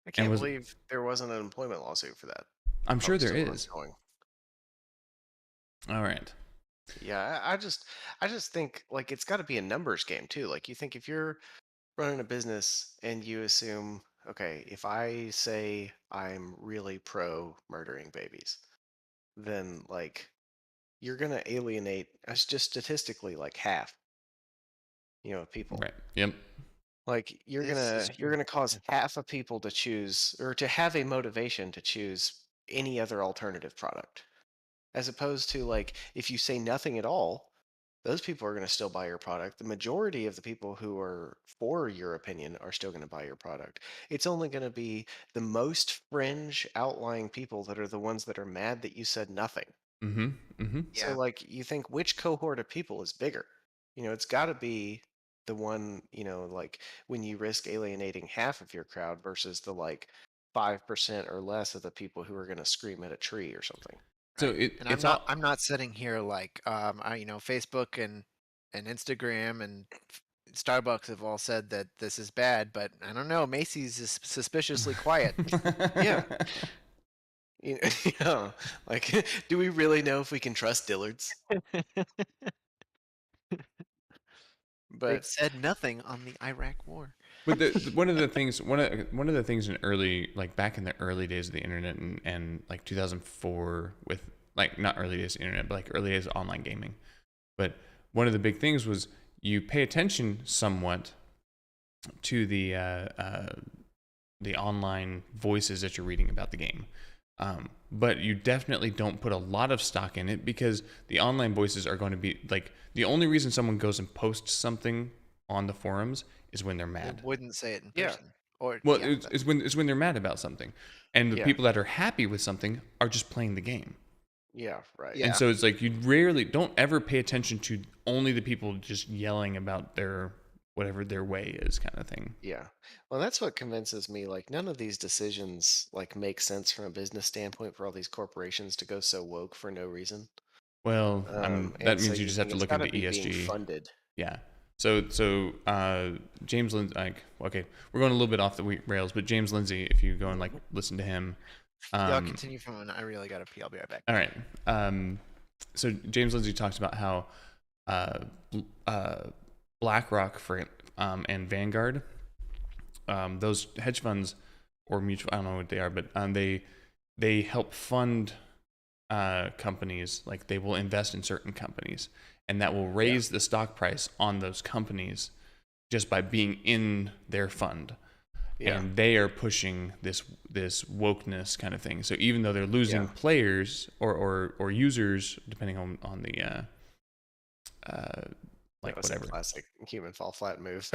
I can't was- believe there wasn't an employment lawsuit for that. I'm sure Probably there still is. ongoing. All right. Yeah, I just think like it's got to be a numbers game too. Like you think if you're running a business and you assume, okay, if I say I'm really pro murdering babies, then like you're gonna alienate us just statistically like half, of people. Right. Yep. Like you're This gonna is you're true. gonna cause half of people to choose or to have a motivation to choose any other alternative product. As opposed to like if you say nothing at all, those people are going to still buy your product. The majority of the people who are for your opinion are still going to buy your product. It's only going to be the most fringe outlying people that are the ones that are mad that you said nothing. Mm-hmm. Mm-hmm. Yeah. So like you think which cohort of people is bigger? It's got to be the one, like when you risk alienating half of your crowd versus the like 5% or less of the people who are going to scream at a tree or something. So Right. And it's I'm not sitting here like Facebook and Instagram and Starbucks have all said that this is bad, but I don't know. Macy's is suspiciously quiet. Yeah. Yeah, like, do we really know if we can trust Dillard's? They've But said nothing on the Iraq War. But one of the things in early, like back in the early days of the internet and like 2004 with like not early days of the internet but like early days of online gaming, but one of the big things was you pay attention somewhat to the online voices that you're reading about the game, but you definitely don't put a lot of stock in it because the online voices are going to be like the only reason someone goes and posts something on the forums is when they're They mad. wouldn't say it in Yeah. person. Or Well, yeah, it's when they're mad about something, and the Yeah. people that are happy with something are just playing the game. Yeah, right. Yeah. And so it's like you rarely don't ever pay attention to only the people just yelling about their whatever their way is kind of thing. Yeah. Well, that's what convinces me. Like, none of these decisions like make sense from a business standpoint for all these corporations to go so woke for no reason. Well, that And so means you you just have think to it's look got to into be being ESG. funded. Yeah. So James Lindsay, like, okay, we're going a little bit off the rails, but James Lindsay, if you go and like listen to him, Y'all continue from when I really gotta pee. I'll be right back. all right. So James Lindsay talks about how BlackRock and Vanguard, those hedge funds or mutual, I don't know what they are, but they help fund companies. Like they will invest in certain companies, and that will raise the stock price on those companies just by being in their fund. Yeah. And they are pushing this wokeness kind of thing. So even though they're losing players or users, depending on the like That was a whatever. classic human fall flat move.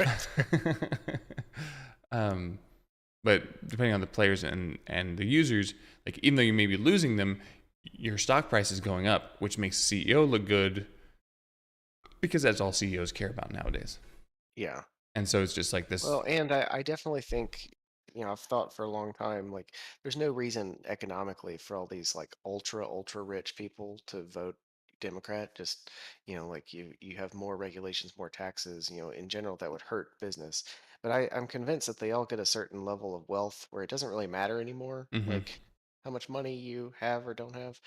But depending on the players and the users, like even though you may be losing them, your stock price is going up, which makes the CEO look good because that's all CEOs care about nowadays. Yeah. And so it's just like this. Well, and I definitely think, I've thought for a long time, like, there's no reason economically for all these like ultra rich people to vote Democrat. Just, like you have more regulations, more taxes, in general that would hurt business. But I'm convinced that they all get a certain level of wealth where it doesn't really matter anymore, Mhm. like how much money you have or don't have.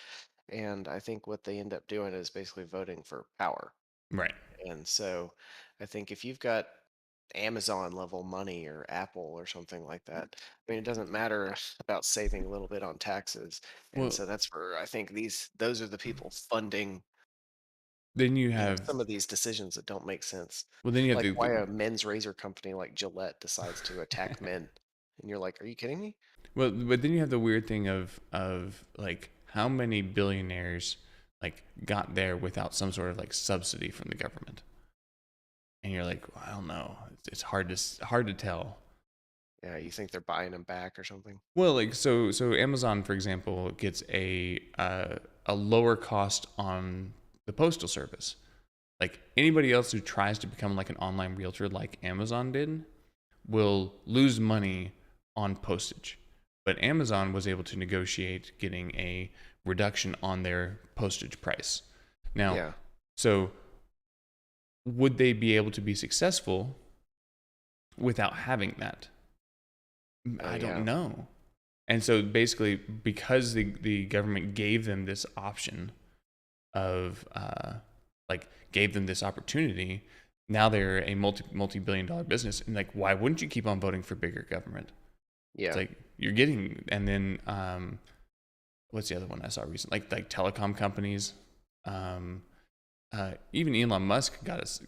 And I think what they end up doing is basically voting for power. Right. And so I think if you've got Amazon level money or Apple or something like that, I mean, it doesn't matter about saving a little bit on taxes. And Well, so that's where I think those are the people funding, then you have some of these decisions that don't make sense. then you have Like the why a men's razor company like Gillette decides to attack men. And you're like, are you kidding me? well, but then you have the weird thing of like how many billionaires like got there without some sort of like subsidy from the government, and you're like, well, I don't know, it's hard to tell. Yeah, you think they're buying them back or something? Well, like so Amazon, for example, gets a lower cost on the postal service. Like anybody else who tries to become like an online realtor like Amazon did will lose money on postage. But Amazon was able to negotiate getting a reduction on their postage price. Now, Yeah. so would they be able to be successful without having that? I don't Yeah. know. And so basically, because the government gave them this option of like gave them this opportunity, now they're a multi-billion-dollar business. And like, why wouldn't you keep on voting for bigger government? Yeah. It's like you're getting, and then what's the other one I saw recently? Like telecom companies. Even Elon Musk gets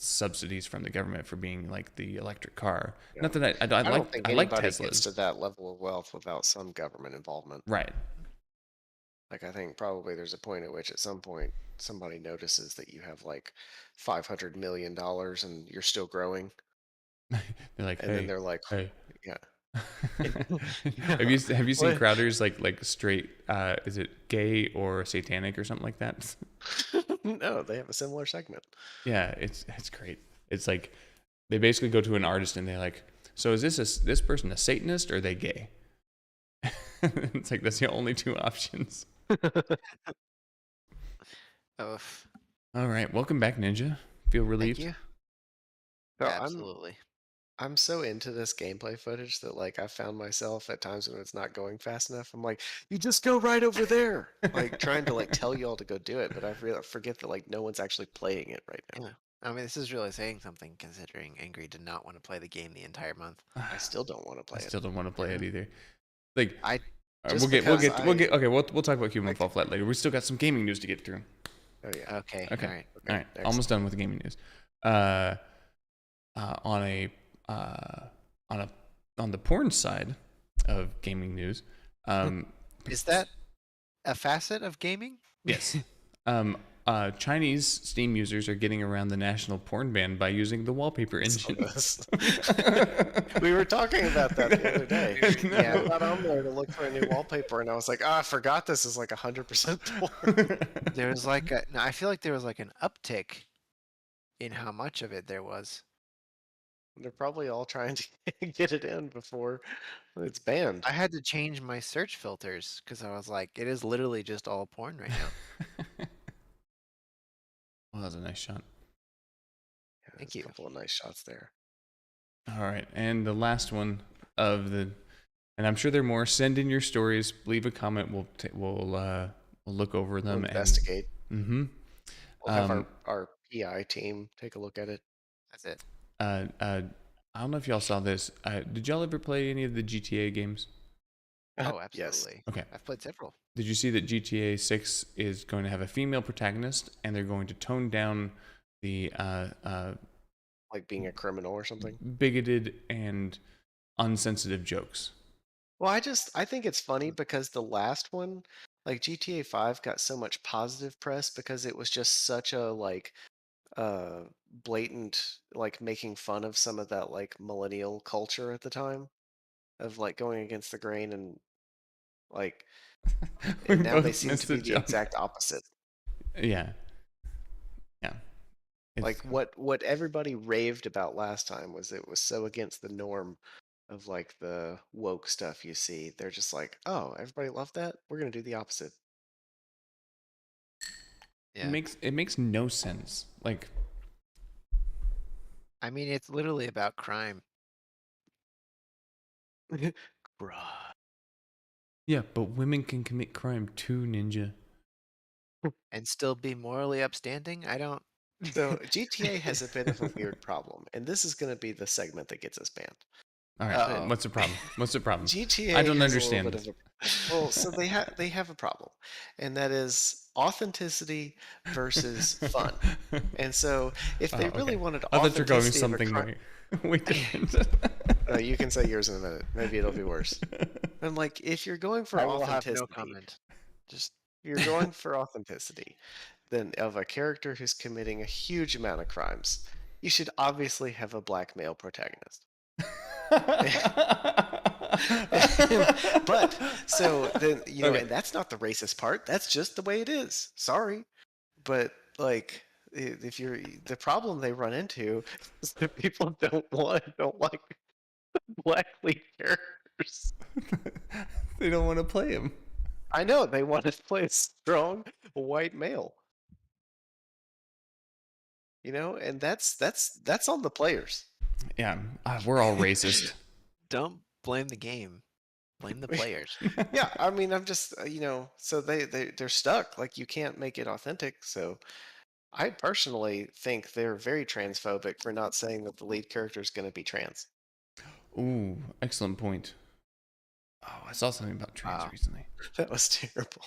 subsidies from the government for being like the electric car. Yeah. Not that I don't think I like anybody gets Teslas. to that level of wealth without some government involvement. Right. Like I think probably there's a point at which at some point somebody notices that you have like $500 million and you're still growing, They're like, and then they're like, hey. yeah. Have you seen What? Crowder's like straight is it gay or satanic or something like that? No, they have a similar segment. Yeah, it's great. It's like they basically go to an artist and they're like, so is this person a Satanist or are they gay? It's like that's the only two options. Oh, All right, welcome back, Ninja. Feel thank relieved? you. No, Absolutely. I'm so into this gameplay footage that like I found myself at times when it's not going fast enough. I'm like, you just go right over there, like trying to like tell you all to go do it, but I forget that like no one's actually playing it right now. Yeah. I mean, this is really saying something considering Angry did not want to play the game the entire month. I still don't want to play I it. still don't want to play it Yeah. either. Like I we'll just get because okay. We'll talk about Human like- Fall Flat later. We still got some gaming news to get through. Oh yeah. Okay. Okay. All right. All right, excellent. almost done with the gaming news. On the porn side of gaming news, Is that a facet of gaming? yes, Chinese Steam users are getting around the national porn ban by using the wallpaper I saw engine. this. We were talking about that the other day. Yeah. I got on there to look for a new wallpaper, and I was like, I forgot this is like 100% porn. There was like no, I feel like there was like an uptick in how much of it there was. They're probably all trying to get it in before it's banned. I had to change my search filters because I was like, it is literally just all porn right now. Well, that was a nice shot. Yeah, Thank there's a you. couple of nice shots there. All right, and the last one of the, and I'm sure there are more. Send in your stories. Leave a comment. We'll look over them We'll investigate. and. We'll have our PI team take a look at it. That's it. I don't know if y'all saw this. Did y'all ever play any of the GTA games? Oh, Yes. absolutely. Okay. I've played several. Did you see that GTA 6 is going to have a female protagonist, and they're going to tone down the Like being a criminal or something. bigoted and unsensitive jokes? Well, I think it's funny because the last one, like GTA 5 got so much positive press because it was just such a like blatant like making fun of some of that like millennial culture at the time of like going against the grain and like We and now they both seem missed to the be the joke. exact opposite. Yeah. Yeah. Like what everybody raved about last time was it was so against the norm of like the woke stuff you see. They're just like, "Oh, everybody loved that. We're going to do the opposite." Yeah. It makes no sense. Like, I mean, it's literally about crime. Bruh. yeah, but women can commit crime too, Ninja. And still be morally upstanding? I don't. So GTA has a bit of a weird problem, and this is going to be the segment that gets us banned. All right, Uh-oh. what's the problem? What's the problem? GTA I don't has understand a little bit this. of a well, so they have a problem, and that is authenticity versus fun. And so if they really Okay. wanted I thought you were going authenticity of a something crime, way different. you can say yours in a minute. Maybe it'll be worse. I'm like, if you're going for I will have no authenticity, comment. Just you're going for authenticity, then of a character who's committing a huge amount of crimes, you should obviously have a black male protagonist. But so then Okay. and that's not the racist part. That's just the way it is. Sorry, but like if you're the problem they run into is that people don't like black lead characters. They don't want to play him. I know they want to play a strong white male. And that's on the players. Yeah, we're all racist. don't blame the game. Blame the players. Yeah, I mean, I'm just so they're stuck. Like you can't make it authentic. So I personally think they're very transphobic for not saying that the lead character is going to be trans. Ooh, excellent point. Oh, I saw something about trans Wow. recently. That was terrible.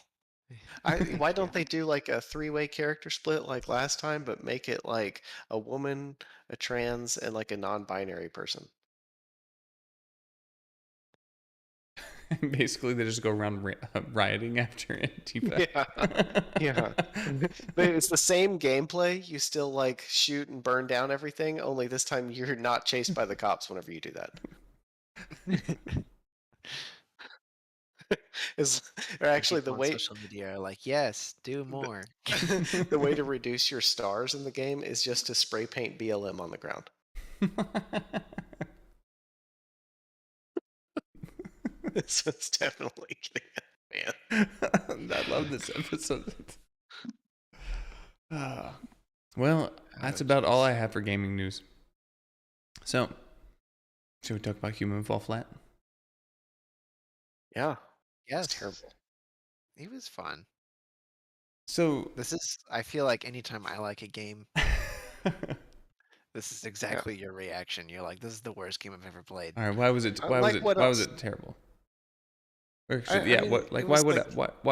Why don't they do like a three-way character split like last time, but make it like a woman, a trans, and like a non-binary person? Basically, they just go around rioting after Antifa. Yeah. It's the same gameplay. You still like shoot and burn down everything, only this time you're not chased by the cops whenever you do that. Or actually People the on way social media are like, yes, do more. the way to reduce your stars in the game is just to spray paint BLM on the ground. So it's definitely getting man. I love this episode. Well, that's Oh, about all jeez. I have for gaming news. So, should we talk about Human Fall Flat? Yeah. Yes. It's terrible. It was fun. So, I feel like anytime I like a game, this is exactly your reaction. You're like, this is the worst game I've ever played. all right, why was it Like what why was else? it terrible? Or actually, I mean, what like it why was would like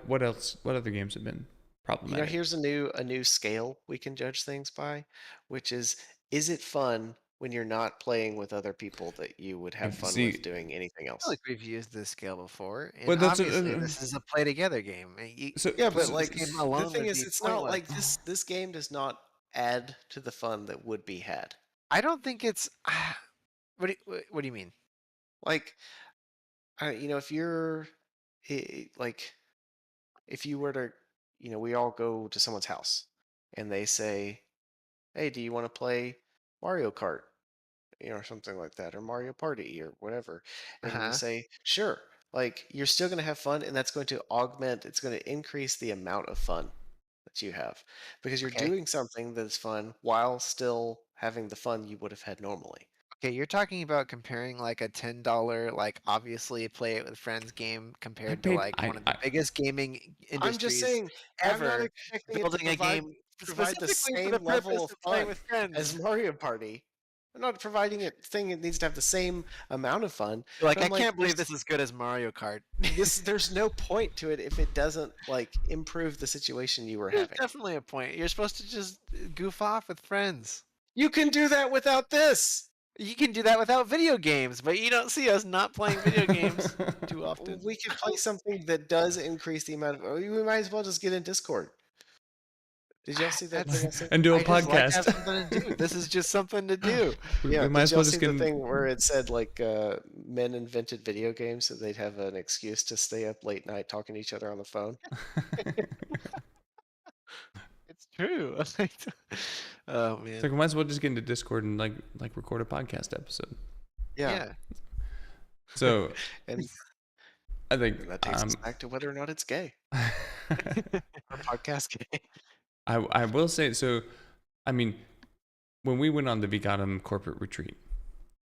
what else what other games have been problematic? here's a new scale we can judge things by, which is it fun when you're not playing with other people that you would have fun with doing anything I else. feel like we've used this scale before, and But that's obviously this is a play together game. so. Yeah, but so- like This game the alone thing would is, be it's not pointless. like this game does not add to the fun that would be had. I don't think it's. What do you mean? Like, if you're like, if you were to, we all go to someone's house and they say, "Hey, do you want to play Mario Kart?" Or something like that, or Mario Party, or whatever, and you Uh-huh. say, "Sure." Like, you're still going to have fun, and that's going to augment. It's going to increase the amount of fun that you have because you're Okay. doing something that's fun while still having the fun you would have had normally. Okay, you're talking about comparing like a $10, like obviously play it with friends game I compared to paid. like one of the biggest gaming I'm just industries saying, I'm not ever, expecting it to building a game provide the specifically for the same purpose level of of playing fun with friends. as Mario Party. I'm not providing it thing it needs to have the same amount of fun. Like, But I I'm like, can't believe this is good as Mario Kart. there's no point to it if it doesn't like improve the situation you were There's having. definitely a point. You're supposed to just goof off with friends. You can do that without this. You can do that without video games, but you don't see us not playing video games too often. We could play something that does increase the amount of. We might as well just get in Discord. Did y'all see that thing I sent? And do a I just like to have podcast. something to do. This is just something to do. Yeah, we might did as y'all well see just the get. thing where it said like men invented video games so they'd have an excuse to stay up late night talking to each other on the phone? It's true. Oh man. It's like we might as well just get into Discord and like record a podcast episode. Yeah, So and I think that takes us back to whether or not it's gay. Our podcast gay. I will say so. I mean, when we went on the VGotM corporate retreat,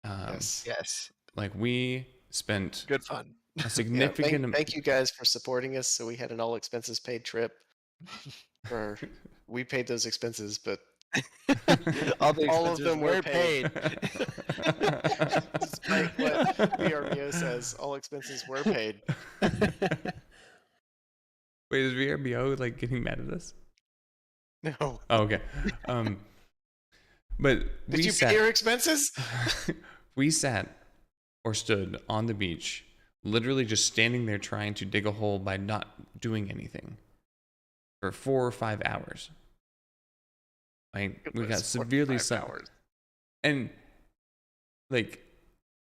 Yes. like we spent Good fun. a Yeah, significant. thank you guys for supporting us. So we had an all expenses paid trip. We paid those expenses, but All the all of expenses them were were paid. paid. Despite what VRBO says, all expenses were paid. Wait, is VRBO like getting mad at us? No. Oh, okay. But Did you pay your expenses? we sat or stood on the beach, literally just standing there trying to dig a hole by not doing anything for 4 or 5 hours. Like we got severely sucked. And like,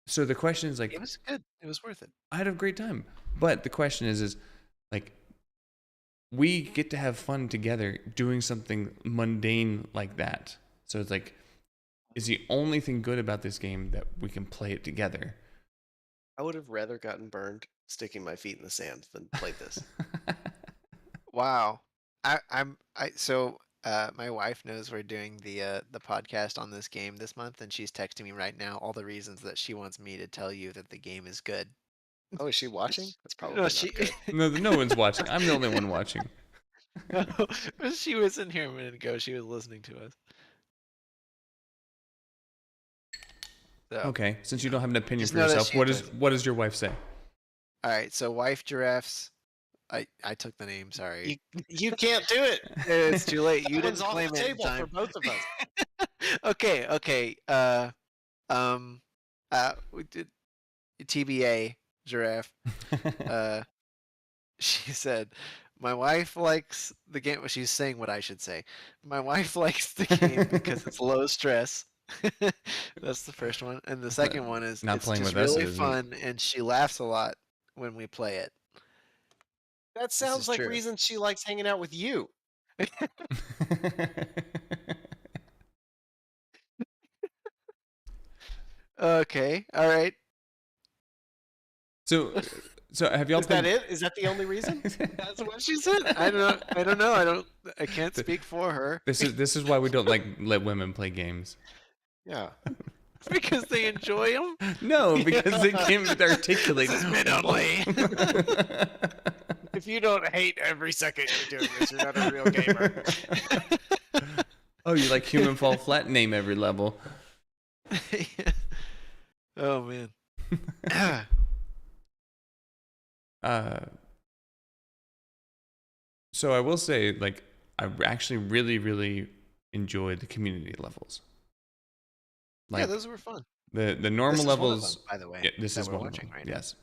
so the question is like, It was good. It was worth it. I had a great time. But the question is like, we get to have fun together doing something mundane like that. So it's like, is the only thing good about this game that we can play it together? I would have rather gotten burned sticking my feet in the sand than played this. Wow. My wife knows we're doing the podcast on this game this month, and she's texting me right now all the reasons that she wants me to tell you that the game is good. Oh, is she watching? That's probably No, not she good. No one's watching. I'm the only one watching. she was in here a minute ago. She was listening to us. So, Okay, since you don't have an opinion Just for know that yourself, she what enjoys it. does your wife say? all right. So wife giraffes. I took the name. Sorry. You can't do it. It's too late. You That one's didn't off claim the it in table for time. both of us. Okay. We did TBA giraffe. She said, "My wife likes the game." Well, she's saying what I should say. My wife likes the game because it's low stress. That's the first one, and the second one is Not it's playing just with us really isn't. fun, and she laughs a lot when we play it. That is sounds like true. reasons she likes hanging out with you. Okay, all right. So have y'all Is that played? it? Is that the only reason? That's what she said. I don't know. I can't speak for her This is why we don't like let women play games. Yeah. because they enjoy them. No, because they can't articulate. This is men only. If you don't hate every second you're doing this, you're not a real gamer. Oh, you like human fall flat? Name every level. Oh man. So I will say, like, I actually really, really enjoyed the community levels. Yeah, those were fun. the This normal is one of them, levels. by the way. Yeah, this that is we're one of watching them. right now. Yes.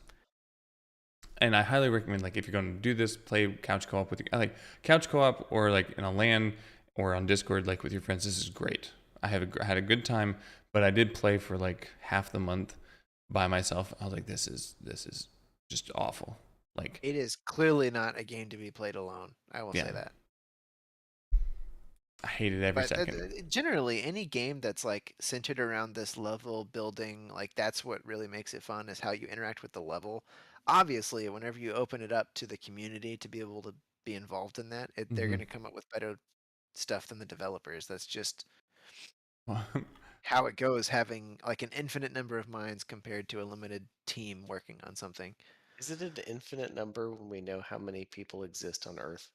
And I highly recommend, like, if you're going to do this, play couch co-op with your, like, couch co-op or like in a LAN or on Discord, like with your friends. This is great. I had a good time, but I did play for like half the month by myself. I was like, this is just awful. Like, It is clearly not a game to be played alone. I will Yeah. say that. I hated every But second. generally, any game that's like centered around this level building, like that's what really makes it fun is how you interact with the level. Obviously, whenever you open it up to the community to be able to be involved in that, they're going to come up with better stuff than the developers. That's just how it goes, having like an infinite number of minds compared to a limited team working on something. Is it an infinite number when we know how many people exist on Earth?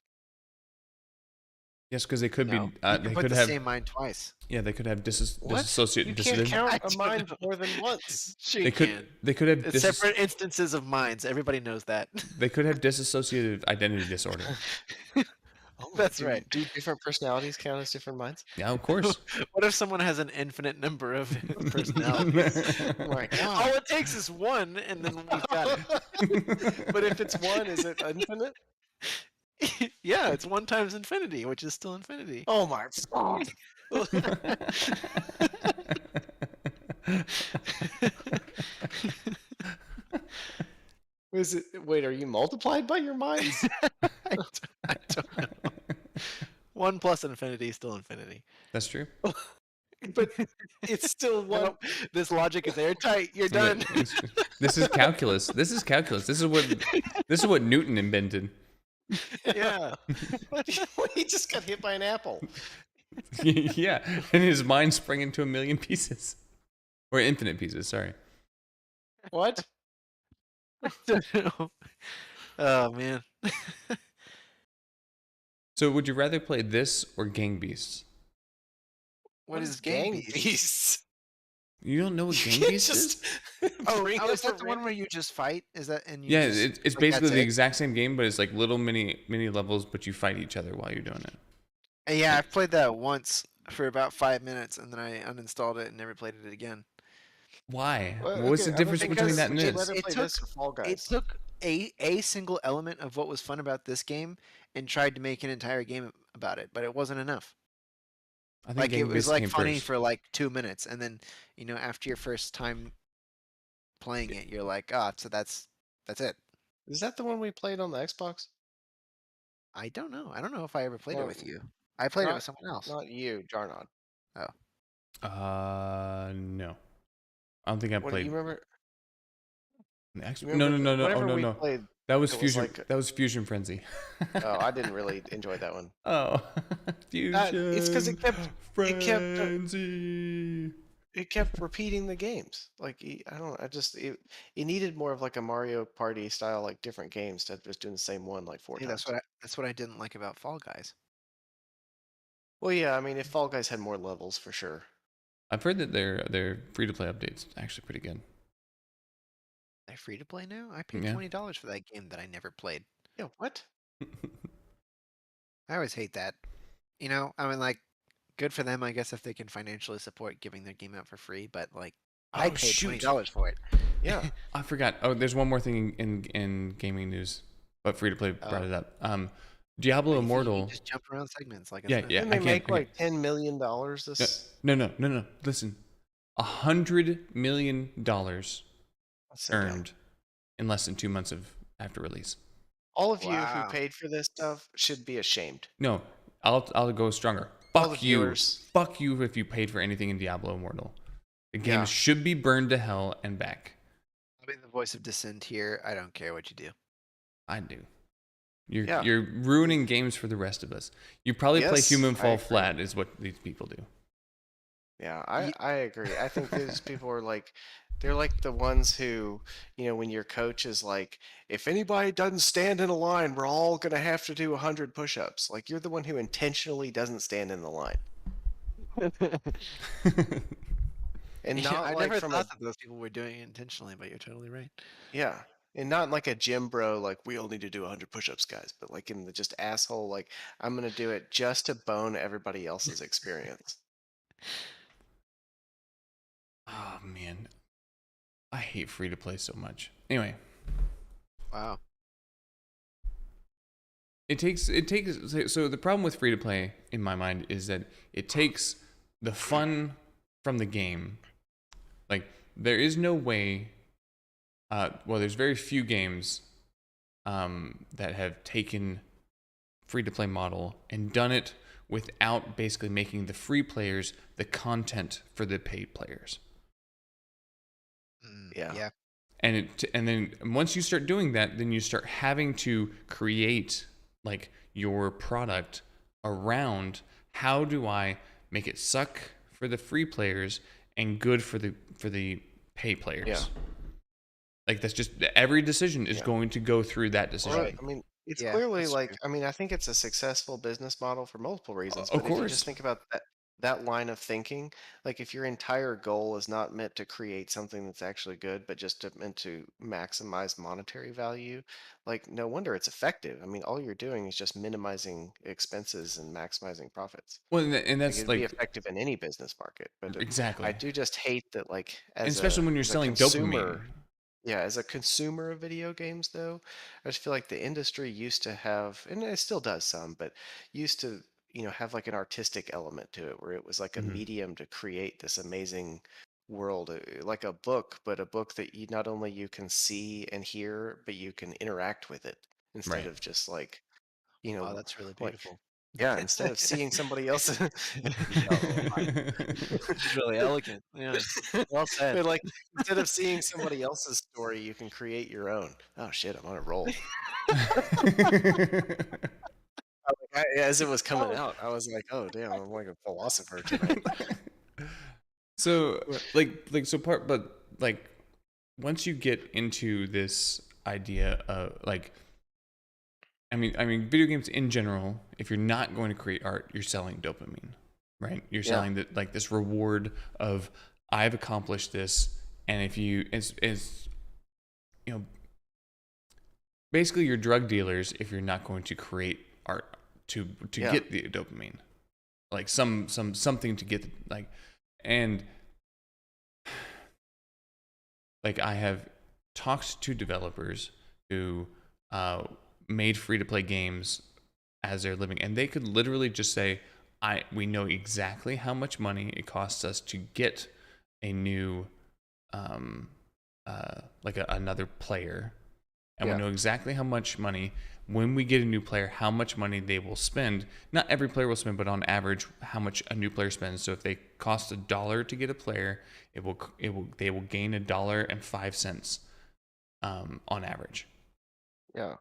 Yes, because they could No, be. you can They put could the have. same mind twice. Yeah, they could have What? disassociate You and can't dissonant. count I a don't mind know. more than once. Sure They you could. can. They could have. It's separate instances of minds. Everybody knows that. They could have disassociative identity disorder. Oh, That's right. Do different personalities count as different minds? Yeah, of course. What if someone has an infinite number of personalities? Oh my All god. it takes is one, and then we've got But if it's one, is it infinite? it. Yeah, it's one times infinity, which is still infinity. Oh my god. Is it? Wait, are you multiplied by your minds? I don't know. One plus infinity is still infinity. That's true. But it's still one. Nope, this logic is airtight. You're done. This is calculus. This is calculus. This is what Newton invented. Yeah. He just got hit by an apple. Yeah, and his mind sprang into a million pieces, or infinite pieces. Sorry. What? I don't know. Oh man. So, would you rather play this or Gang Beasts? What is Gang Beasts? Beasts? You don't know what You Gang can't Beasts is? just Oh, bring is up that a the one where you just fight? Is that and you Yeah, just, it's like, basically that's the it? exact same game, but it's like little mini levels, but you fight each other while you're doing it. Yeah, I've played that once for about 5 minutes, and then I uninstalled it and never played it again. Why? Well, What's okay, the I'm difference thinking, between that and would you this? rather play this or Fall It Guys? took a single element of what was fun about this game and tried to make an entire game about it, but it wasn't enough. I think Like it Gang was Beasts like came funny first. for like 2 minutes, and then after your first time playing it, you're like, ah, so that's it. Is that the one we played on the Xbox? I don't know. I don't know if I ever played it No, with you. I played it with not someone else. not you, Jarnod. Oh, No. I don't think I What do played. you remember? You No, remember no, no, no, oh whenever no, we no. played? That was It was Fusion. like, That was Fusion Frenzy. oh, I didn't really enjoy that one. Oh, Fusion It's because it kept Frenzy. it kept repeating the games. Like I don't, I just it needed more of like a Mario Party style, like different games instead of just doing the same one like four see, times. that's what I didn't like about Fall Guys. Well, yeah, I mean, if Fall Guys had more levels, for sure. I've heard that their free to play updates actually pretty good. They're free to play now. I paid Yeah. $20 for that game that I never played. Yeah, what? I always hate that. I mean, like, good for them, I guess, if they can financially support giving their game out for free. But like, I Oh, paid shoot. $20 for it. Yeah. I forgot. Oh, there's one more thing in gaming news, but free to play brought Oh. it up. Diablo You Immortal. just jump around segments like it's Yeah, nothing. yeah. Didn't they I make can't- like $10 million this? No. Listen, $100 million Let's sit down. earned in less than 2 months after release. All of you Wow. who paid for this stuff should be ashamed. No, I'll go stronger. All the Fuck you. viewers. Fuck you if you paid for anything in Diablo Immortal. The game Yeah. should be burned to hell and back. I'll be the voice of dissent here. I don't care what you do. I do. You're Yeah. you're ruining games for the rest of us. You probably play Yes, Human I Fall agree. Flat is what these people do. Yeah, Ye- I agree. I think these people are like, they're like the ones who, when your coach is like, if anybody doesn't stand in a line, we're all gonna have to do 100 push-ups. Like you're the one who intentionally doesn't stand in the line, and Yeah, not I like never from thought a that those people were doing it intentionally, but you're totally right. yeah, and not like a gym bro like we all need to do 100 push-ups, guys, but like in the just asshole like I'm gonna do it just to bone everybody else's experience. Oh man, I hate free to play so much. Anyway, Wow. it takes so the problem with free to play in my mind is that it takes the fun from the game. Like there is no way well, there's very few games that have taken free to play model and done it without basically making the free players the content for the paid players. Yeah. Yeah. And then once you start doing that, then you start having to create like your product around how do I make it suck for the free players and good for the pay players. Yeah. Like that's just every decision is Yeah. going to go through that decision. Well, I mean, it's Yeah, clearly that's like, true. I mean, I think it's a successful business model for multiple reasons. Of But if you just course. think about that line of thinking, like if your entire goal is not meant to create something that's actually good, but just meant to maximize monetary value, like no wonder it's effective. I mean, all you're doing is just minimizing expenses and maximizing profits. Well, and Like that's it'd be like effective in any business market, but I exactly. do just hate that, like And especially when you're as a selling dopamine. consumer. Yeah, as a consumer of video games, though, I just feel like the industry used to have, and it still does some, but used to, have like an artistic element to it, where it was like a Mhm. medium to create this amazing world, like a book, but a book that you not only you can see and hear, but you can interact with it instead Right. of just like, Wow, that's really like, beautiful. yeah, instead of seeing somebody else. Oh, this is really elegant. Yeah. Well said. But like instead of seeing somebody else's story, you can create your own. Oh shit, I'm on a roll. As it was coming Oh, out, I was like, "Oh damn, I'm like a philosopher tonight." So But so part but like once you get into this idea of like I mean video games in general, if you're not going to create art, you're selling dopamine, right? You're yeah, selling that like this reward of I've accomplished this, and if you it's you know basically you're drug dealers if you're not going to create art to yeah, get the dopamine, like something to get like and like I have talked to developers who made free to play games as their living, and they could literally just say, we know exactly how much money it costs us to get a new um, another player, and we yeah, know exactly how much money when we get a new player, how much money they will spend. Not every player will spend, but on average, how much a new player spends. So if they cost $1 to get a player, they will gain $1.05 on average. yeah.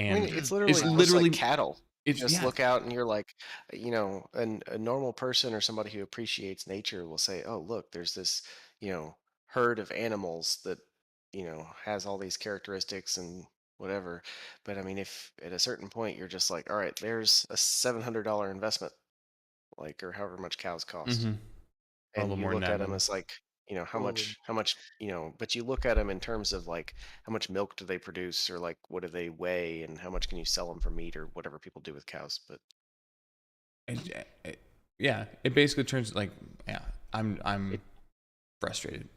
I mean, And it's it's literally just like literally cattle. You it's just yeah. look out and you're like, a normal person or somebody who appreciates nature will say, "Oh, look, there's this, herd of animals that, has all these characteristics and whatever." But I mean, if at a certain point you're just like, "All right, there's a $700 investment, like, or however much cows cost." Mm-hmm. A And little you more than look that at them maybe. as like, holy. how much, but you look at them in terms of like how much milk do they produce, or like what do they weigh, and how much can you sell them for meat, or whatever people do with cows. But Yeah, it basically turns like yeah. it, I'm frustrated.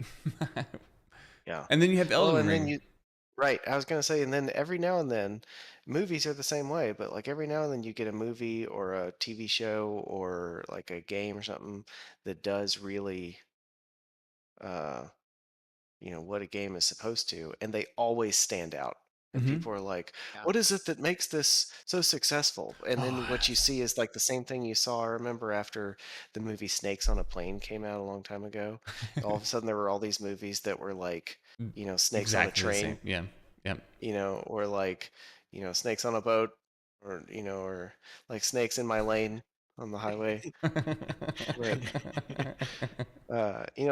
yeah. And then you have Well, Elden and then Ring. you, right, I was gonna say, and then every now and then, movies are the same way, but like every now and then you get a movie or a TV show or like a game or something that does really, uh, what a game is supposed to, and they always stand out. And Mm-hmm. people are like, Yeah. what is it that makes this so successful? And then Oh, what you see is like the same thing you saw, I remember, after the movie Snakes on a Plane came out a long time ago. All of a sudden there were all these movies that were like, Snakes on a exactly the Train, same. Yeah. Yep. or like, Snakes on a Boat, or like Snakes in My Lane on the highway. But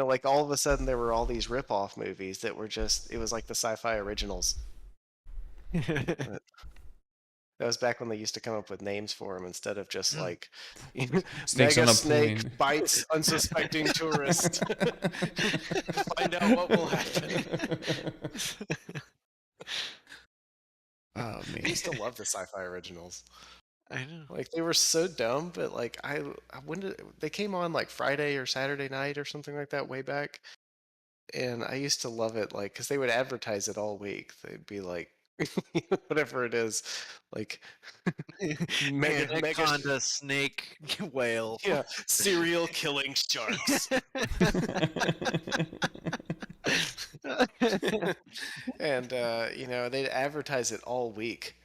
like all of a sudden there were all these rip-off movies that were just, it was like the sci-fi originals. But that was back when they used to come up with names for them instead of just like Snakes Mega on a Snake plane. bites unsuspecting tourist. Find out what will happen. Oh I man. used to love the sci-fi originals. I know. Like they were so dumb, but like when did they came on, like Friday or Saturday night or something like that way back? and I used to love it, like, because they would advertise it all week. They'd be like, whatever it is, like mega, Anaconda, snake, whale. yeah, serial killing sharks. And they'd advertise it all week,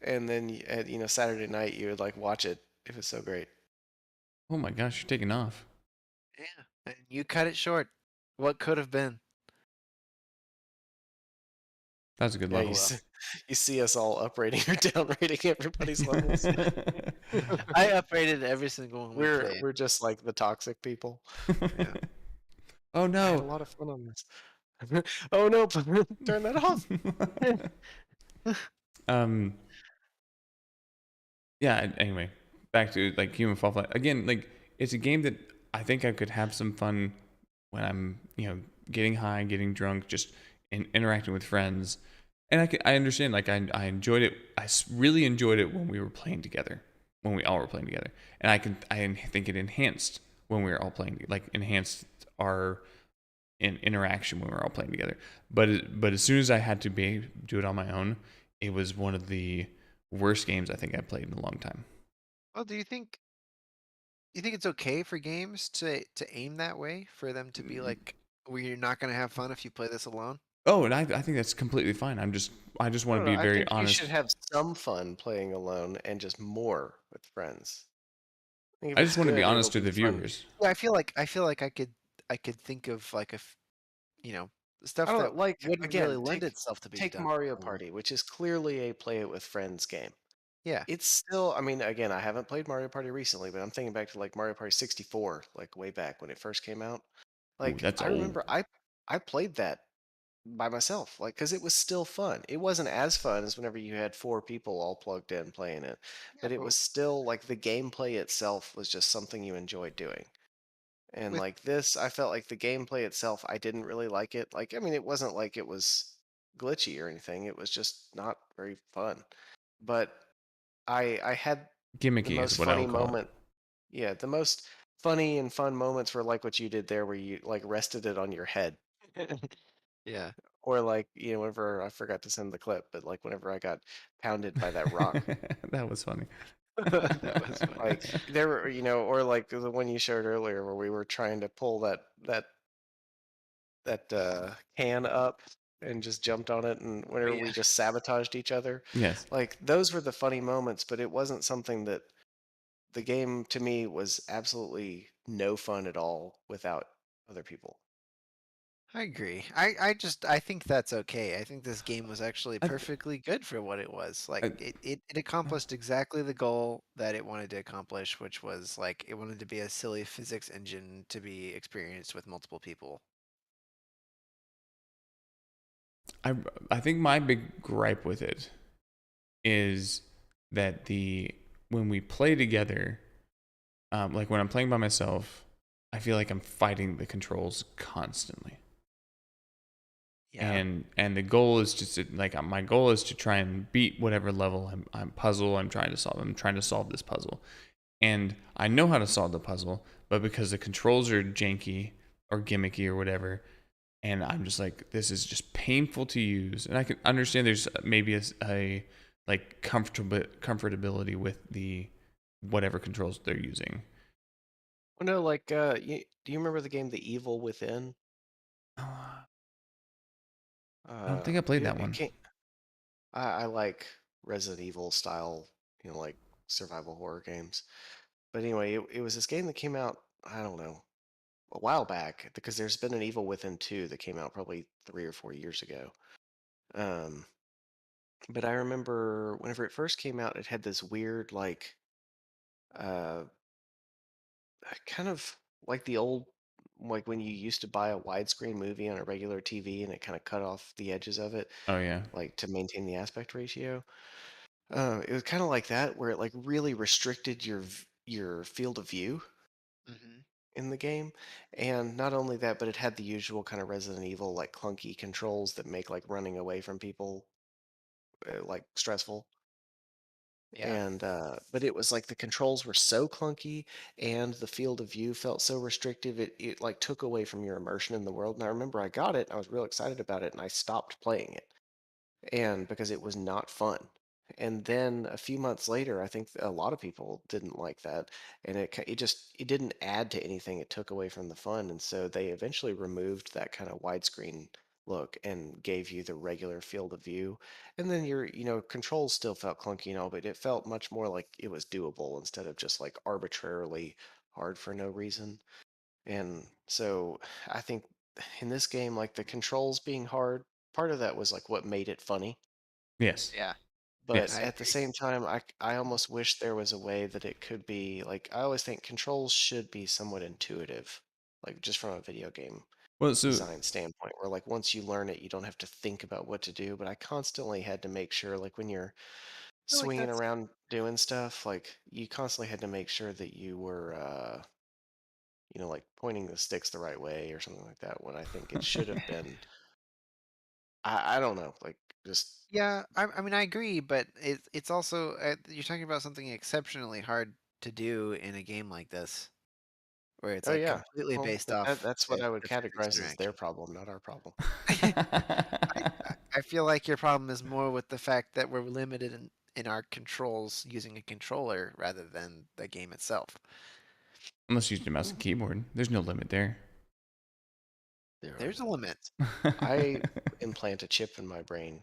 and then at Saturday night you would like watch it. It was so great. Oh my gosh, you're taking off. Yeah, and you cut it short. What could have been? That was a good Yeah, level. you see us all uprating or downrating everybody's levels. I uprated every single one we We're played. we're just like the toxic people. Yeah. Oh I had a no. lot of fun on this. Oh no, turn that off. um yeah, anyway, back to like Human Fall Flat. Again, like it's a game that I think I could have some fun when I'm, getting high, getting drunk, just interacting with friends. And I understand, like I enjoyed it. Really enjoyed it when we were playing together, when we all were playing together. And I think it enhanced when we were all playing, like enhanced our interaction when we were all playing together. But as soon as I had to do it on my own, it was one of the worst games I think I played in a long time. Well, do you think it's okay for games to aim that way, for them to be like, where you're not gonna have fun if you play this alone? Oh, and I think that's completely fine. I just I want don't to know. be I very think you should honest. have some fun playing alone and just more with friends. I think if I it's just want to be good, it'll honest to be the fun. viewers. Yeah, I feel like I could think of like you know, I stuff that don't like wouldn't really again, lend itself to being take done Mario alone. Party, which is clearly a play it with friends game. Yeah. It's still, I mean, again, I haven't played Mario Party recently, but I'm thinking back to like Mario Party 64, like way back when it first came out. Oh, Like that's I old. remember I played that by myself, like because it was still fun. It wasn't as fun as whenever you had four people all plugged in playing it, Yeah, but it but was still like the gameplay itself was just something you enjoyed doing. And with like this, I felt like the gameplay itself, I didn't really like it. Like, I mean, it wasn't like it was glitchy or anything. It was just not very fun. But I had the Gimmicky is most what I funny would call it. moment. Yeah, the most funny and fun moments were like what you did there, where you like rested it on your head, yeah. or like whenever I forgot to send the clip, but like whenever I got pounded by that rock. That was funny. That was funny. Like there were, or like the one you showed earlier where we were trying to pull that can up and just jumped on it, and Oh whenever yeah. we just sabotaged each other, Yes. like those were the funny moments, but it wasn't something that the game to me was absolutely no fun at all without other people. I agree. I think that's okay. I think this game was actually I, perfectly good for what it was. Like I, it accomplished exactly the goal that it wanted to accomplish, which was like it wanted to be a silly physics engine to be experienced with multiple people. I I think my big gripe with it is that the when we play together, like when I'm playing by myself, I feel like I'm fighting the controls constantly. Yeah. And the goal is just to, like my goal is to try and beat whatever level I'm puzzle I'm trying to solve. I'm trying to solve this puzzle, and I know how to solve the puzzle, but because the controls are janky or gimmicky or whatever, and I'm just like, this is just painful to use. And I can understand there's maybe a like comfortability with the whatever controls they're using. Well, no, like, do you remember the game The Evil Within? I don't think I played that It one. can't. I like Resident Evil style, like survival horror games. But anyway, it was this game that came out, I don't know, a while back, because there's been an Evil Within 2 that came out probably 3 or 4 years ago. Um, but I remember whenever it first came out, it had this weird, like, uh, kind of like the old, like when you used to buy a widescreen movie on a regular TV and it kind of cut off the edges of it, Oh yeah. like to maintain the aspect ratio. It was kind of like that, where it like really restricted your field of view Hmm. in the game. And not only that, but it had the usual kind of Resident Evil like clunky controls that make like running away from people like stressful. Yeah. And but it was like the controls were so clunky and the field of view felt so restrictive, it like took away from your immersion in the world. And I remember I got it, I was real excited about it, and I stopped playing it, and because it was not fun. And then a few months later, I think a lot of people didn't like that, and it didn't add to anything. It took away from the fun, and so they eventually removed that kind of widescreen look and gave you the regular field of view. And then your controls still felt clunky and all, but it felt much more like it was doable instead of just like arbitrarily hard for no reason. And so I think in this game, like the controls being hard, part of that was like what made it funny. Yes. Yeah. But Yes. I at the agree. same time, I almost wish there was a way that it could be like I always think controls should be somewhat intuitive, like just from a video game Well, so design standpoint, where like once you learn it, you don't have to think about what to do. But I constantly had to make sure, like when you're I feel like swinging that's around doing stuff, like you constantly had to make sure that you were like pointing the sticks the right way or something like that, when I think it should have been. I don't know, like just yeah. I mean, I agree, but it's also you're talking about something exceptionally hard to do in a game like this, where it's oh like yeah. completely Well, based but off that's what I would the physics categorize as their interaction. problem, not our problem. I feel like your problem is more with the fact that we're limited in our controls using a controller rather than the game itself. unless you use a mouse and keyboard, there's no limit there. There are There's a limit. limits. I implant a chip in my brain,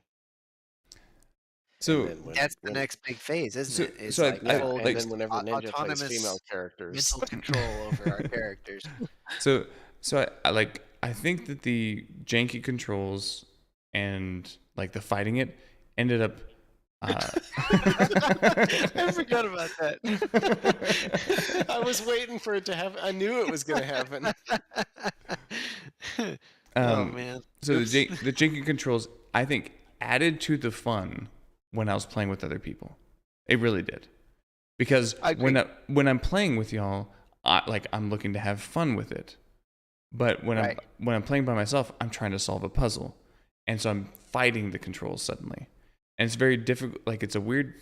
and so then That's the next big phase, isn't so it? Is so like I yeah, full and like then whenever Ninja plays female autonomous characters, mental control over our characters. so I think that the janky controls and like the fighting it ended up I forgot about that. I was waiting for it to happen. I knew it was going to happen. Oh um man. so Oops. the janky controls I think added to the fun when I was playing with other people. It really did. Because I agree. when I'm playing with y'all, I'm looking to have fun with it. But Right. when I'm playing by myself, I'm trying to solve a puzzle, and so I'm fighting the controls suddenly, and it's very difficult. Like it's a weird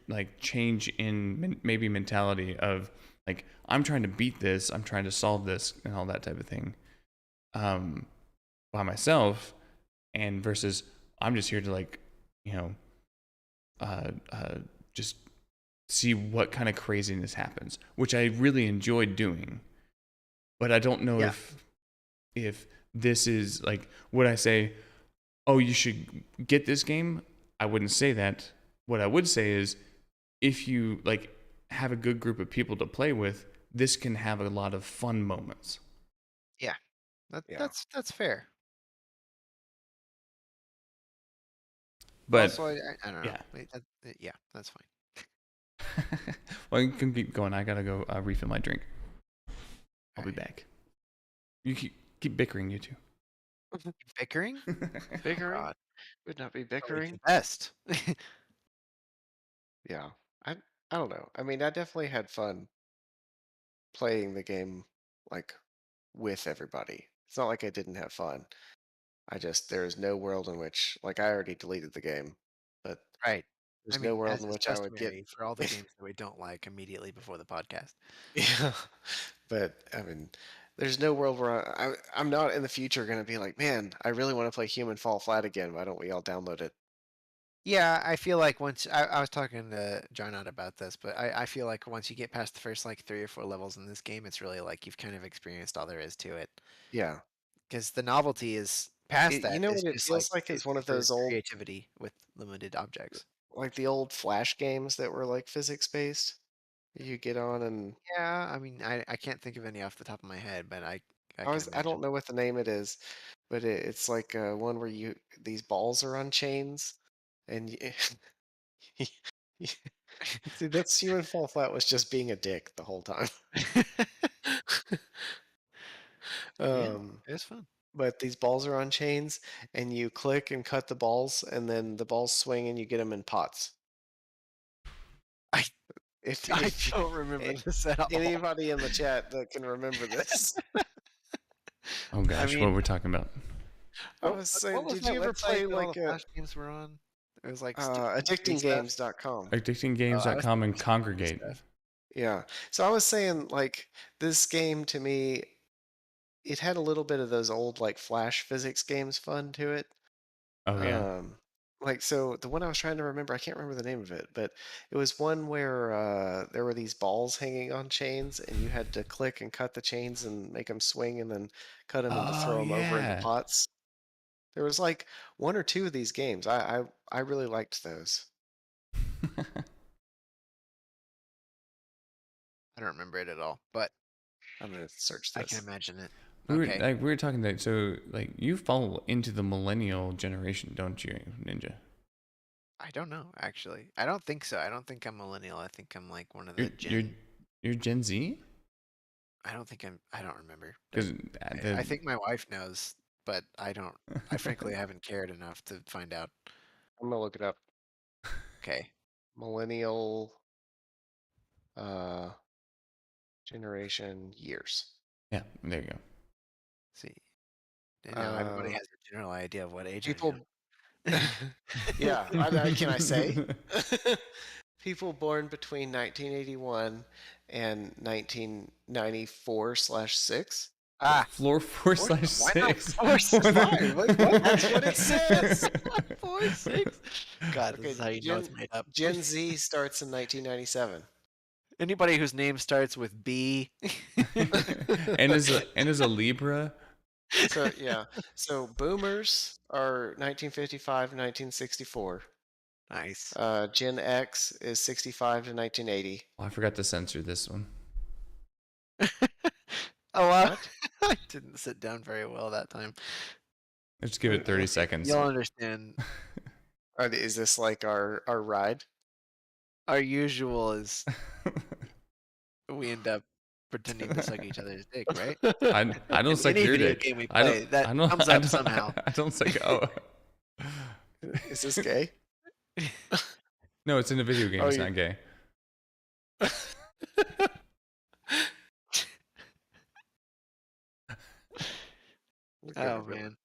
like change in maybe mentality of like I'm trying to beat this, I'm trying to solve this, and all that type of thing, um, by myself, and versus I'm just here to like you know just see what kind of craziness happens, which I really enjoyed doing. But I don't know Yeah. if this is like would I say, oh, you should get this game? I wouldn't say that. What I would say is if you like have a good group of people to play with, this can have a lot of fun moments. Yeah. Yeah. That's fair. But Also, I don't know. yeah. Yeah, that's fine. Well, you can keep going. I gotta go refill my drink. I'll be Alright. back. You keep bickering, you two. Bickering? Bickering God, would not be always the bickering. best. Yeah. I don't know. I mean, I definitely had fun playing the game like with everybody. It's not like I didn't have fun. There's no world in which like I already deleted the game, but Right. I there's no mean, world as in is which I would get. customary for all the games that we don't like immediately before the podcast. Yeah, but I mean, there's no world where I'm not in the future going to be like, man, I really want to play Human Fall Flat again. Why don't we all download it? Yeah, I feel like once I was talking to John out about this, but I feel like once you get past the first like 3 or 4 levels in this game, it's really like you've kind of experienced all there is to it. Yeah, Because the novelty is past you that. know It's what it just like feels like is one of for those old, creativity with limited objects. like the old Flash games that were like physics based. You get on and Yeah, I mean, I can't think of any off the top of my head, but I can I imagine. don't know what the name it is, but it's like one where these balls are on chains, and see that's Human Fall Flat was just being a dick the whole time. Yeah, um, it was fun. but these balls are on chains, and you click and cut the balls, and then the balls swing, and you get them in pots. I I If don't remember a- this at all. anybody in the chat that can remember this, Oh I gosh, what mean, we're talking about. I was what saying, was did that you ever website play that all like the a? Flash games were on? It was like free stuff. addictinggames.com. Addictinggames.com and Free Congregate. stuff. Yeah. So I was saying, like, this game to me, it had a little bit of those old, like, Flash physics games fun to it. Oh yeah. Like, so the one I was trying to remember, I can't remember the name of it, but it was one where there were these balls hanging on chains, and you had to click and cut the chains and make them swing, and then cut them and to Oh throw them over into yeah. pots. There was like one or two of these games. I really liked those. I don't remember it at all, but I'm gonna search I can this. imagine it. We were talking that, so like you fall into the millennial generation, don't you, Ninja? I don't know, actually. I don't think so. I don't think I'm millennial. I think I'm like one of the You're Gen Z? I don't think I don't remember. Because I think my wife knows, but I don't. I frankly haven't cared enough to find out. I'm gonna look it up. Okay. Millennial uh, generation years. yeah, there you go. See. And now everybody Uh, has a general idea of what age people. I am. Yeah, can I say? People born between 1981 and 1994/6. Ah, Floor 4 why slash not 6. 4/5? Like, what? That's what it says. 4, 6. God, Okay, this is how you know it's made up. Gen Z starts in 1997. Anybody whose name starts with B. and is a Libra. So yeah, so boomers are 1955 to 1964. Nice. Gen X is 65 to 1980. Oh, I forgot to censor this one. Oh, wow. What? I didn't sit down very well that time. Let's give it 30 seconds. You'll understand. Is this like our ride? Our usual is we end up pretending to suck each other's dick, right? I don't In suck any your video dick. game we I play, don't. that I don't. comes I up don't, somehow. I don't suck. Oh. Is this gay? No, it's in a video game. Oh, It's you- not gay. We're gonna Oh really- man.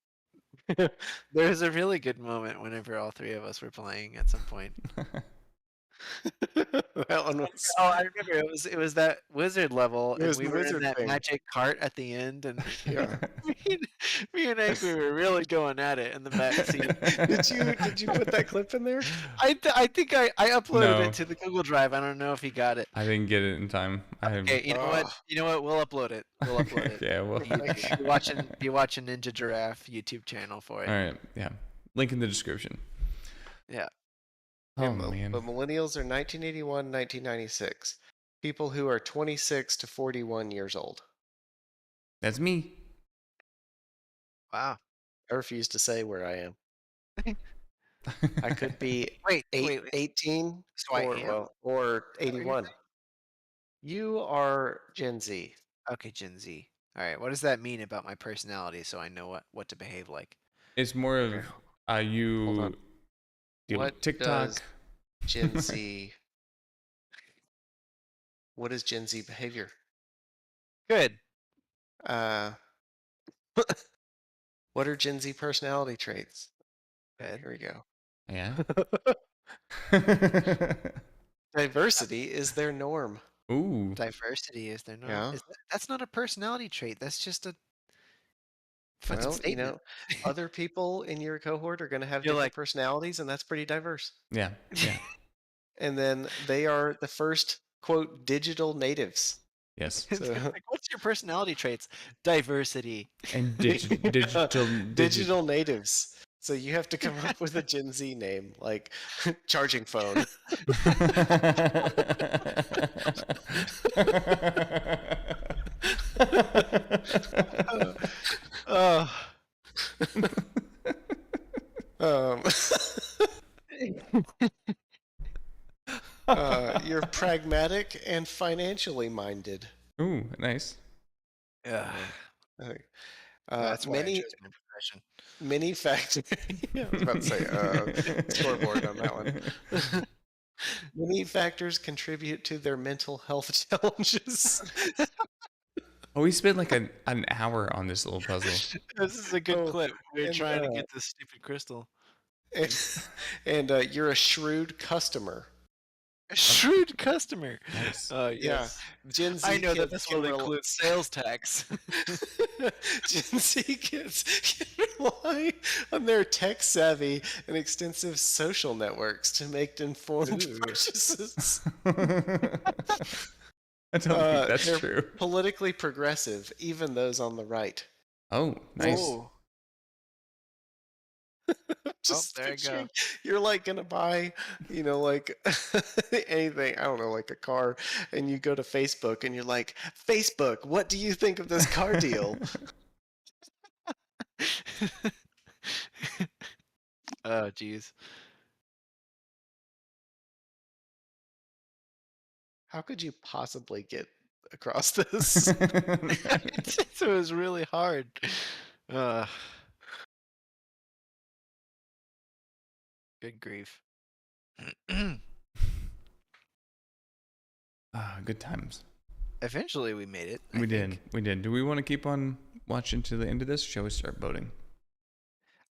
There was a really good moment whenever all three of us were playing at some point. That one was. Oh, I remember it was that wizard level, It and was we the were in wizard that thing. magic cart at the end, and Yeah. me and Angry were really going at it in the back seat. Did you put that clip in there? I think I uploaded No. it to the Google Drive. I don't know if he got it. I didn't get it in time. Okay, you know what? Oh. You know what? We'll upload it. We'll upload it. Yeah. Well. Be watching Ninja Giraffe YouTube channel for it. All right. Yeah. Link in the description. Yeah. Oh But man. millennials are 1981, 1996. People who are 26 to 41 years old. That's me. Wow. I refuse to say where I am. I could be Wait. 18 So I or, am? well, or you're 81. You are Gen Z. Okay, Gen Z. All right. What does that mean about my personality, so I know what to behave like? It's more of Hold you on. deal with What TikTok. does Gen Z. What is Gen Z behavior? Good. What are Gen Z personality traits? Good. Here we go. Yeah. Diversity is their norm. Ooh. Diversity is there no? Yeah. That's not a personality trait. That's just a fucking Well, statement. other people in your cohort are going to have You're different like- personalities, and that's pretty diverse. Yeah. Yeah. And then they are the first, quote, digital natives. Yes. It's So- like, what's your personality traits? Diversity. And Yeah, digital digital natives. So you have to come up with a Gen Z name, like charging phone. Oh. Um, you're pragmatic and financially minded. Ooh, nice. Yeah. That's why I many chose my profession. many factors. Yeah, I was about to say scoreboard on that one. Many factors contribute to their mental health challenges. Oh, we spent like an hour on this little puzzle. This is a good Oh, clip. We're and, trying to get this stupid crystal. and you're a shrewd customer. A shrewd customer. Nice. Yeah, Yes. Gen Z I know that kids this can will include sales tax. Gen Z kids can rely on their tech-savvy and extensive social networks to make informed Ooh. purchases. I don't think that's They're true. politically progressive, even those on the right. Oh, nice. Whoa. Just there you go. picturing you're like gonna buy, like anything, I don't know, like a car, and you go to Facebook and you're like, Facebook, what do you think of this car deal? Oh, jeez. How could you possibly get across this? It was really hard. Good grief. Good times. Eventually, we made it. I We think. did. We did. Do we want to keep on watching to the end of this? Shall we start voting?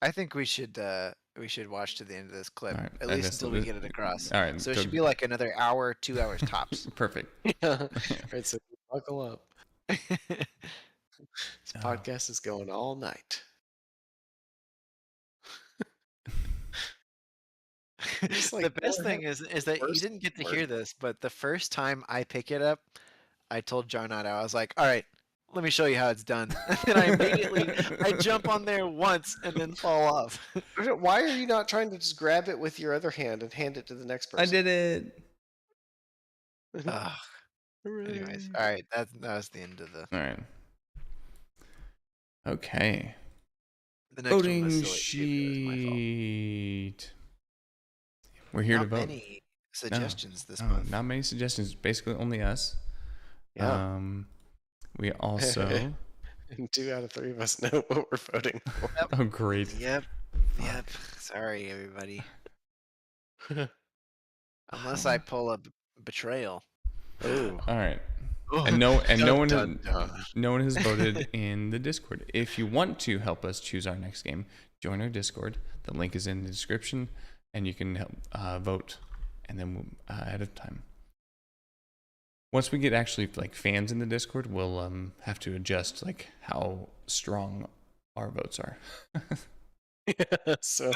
I think we should watch to the end of this clip, All right, at I least guess until we get it across. All right. So it should be like another hour, 2 hours tops. Perfect. Yeah. Right, so buckle up. This podcast is going all night. It's like The best never thing is that you worst didn't get to word. hear this, but the first time I pick it up, I told Jarnado, I was like, all right, let me show you how it's done. And then I jump on there once and then fall off. Why are you not trying to just grab it with your other hand and hand it to the next I person? did it. Ugh. Anyways, all right, that was the end of the. All right. Okay. The next one Voting was silly too, but it was my fault. sheet. We're here Not to vote. many suggestions this Oh, month. not many suggestions. Basically, only us. Yeah. We also. And 2 out of 3 of us know what we're voting for. Oh, great. Yep. Sorry, everybody. Unless I pull a betrayal. Oh. All right. And no one Dun, has, dun. no one has voted in the Discord. If you want to help us choose our next game, join our Discord. The link is in the description, and you can help vote, and then ahead of time. Once we get actually like fans in the Discord, we'll have to adjust like how strong our votes are. So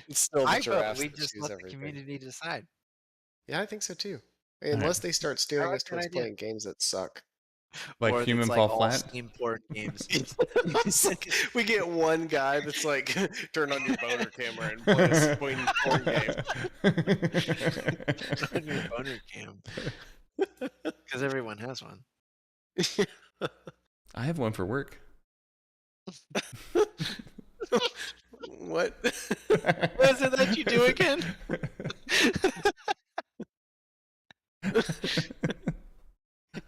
it's still the I vote giraffes we that just choose let the everything. community decide. Yeah, I think so too. Unless they start steering like us that towards idea. playing games that suck. Like Or Human it's like Fall all Flat. Steam port games. It's like we get one guy that's like, turn on your boner camera and play a swing porn game. On your boner cam. Because everyone has one. I have one for work. What? What is it that you do again?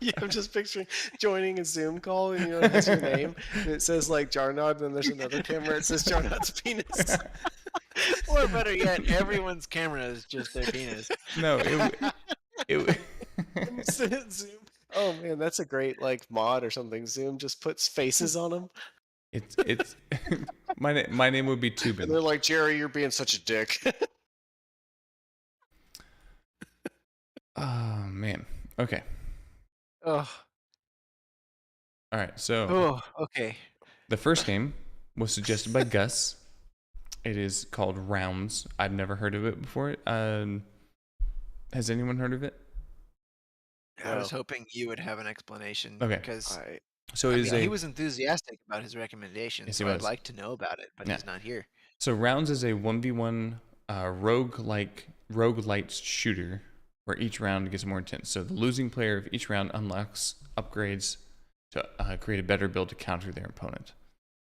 Yeah, I'm just picturing joining a Zoom call and it has your name and it says like Jarnod, and then there's another camera. It says Jarnod's penis. Or better yet, everyone's camera is just their penis. No, it Zoom. Oh man, that's a great like mod or something. Zoom just puts faces on them. it's my name would be And they're Tubin. like, Jerry, you're being such a dick. Oh man. Okay. Oh, All right. So okay. the first game was suggested by Gus. It is called Rounds. I've never heard of it before. Has anyone heard of it? I was hoping you would have an explanation. Okay. Because So it is he was enthusic about his recommendation, Yes, so he I'd was. like to know about it, but Yeah. he's not here. So Rounds is a 1v1 roguelite shooter where each round gets more intense. So the losing player of each round unlocks upgrades to create a better build to counter their opponent.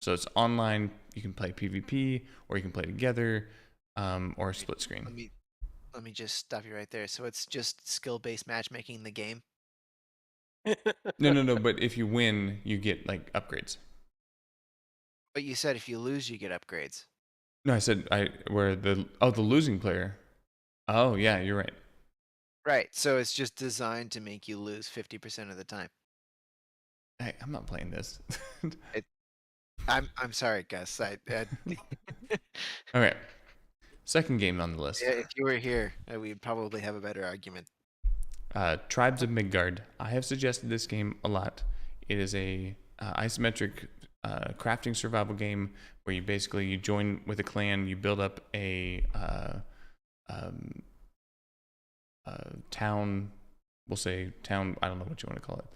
So it's online. You can play PvP, or you can play together, or split screen. Let me just stop you right there. So it's just skill-based matchmaking in the game? No. But if you win, you get like upgrades. But you said if you lose, you get upgrades. No, I said the losing player. Oh yeah, you're right. Right. So it's just designed to make you lose 50% of the time. Hey, I'm not playing this. I'm sorry, Gus. Okay. Second game on the list. Yeah, if you were here, we'd probably have a better argument. Tribes of Midgard. I have suggested this game a lot. It is a isometric crafting survival game where you join with a clan, you build up a um, town, we'll say town, I don't know what you want to call it,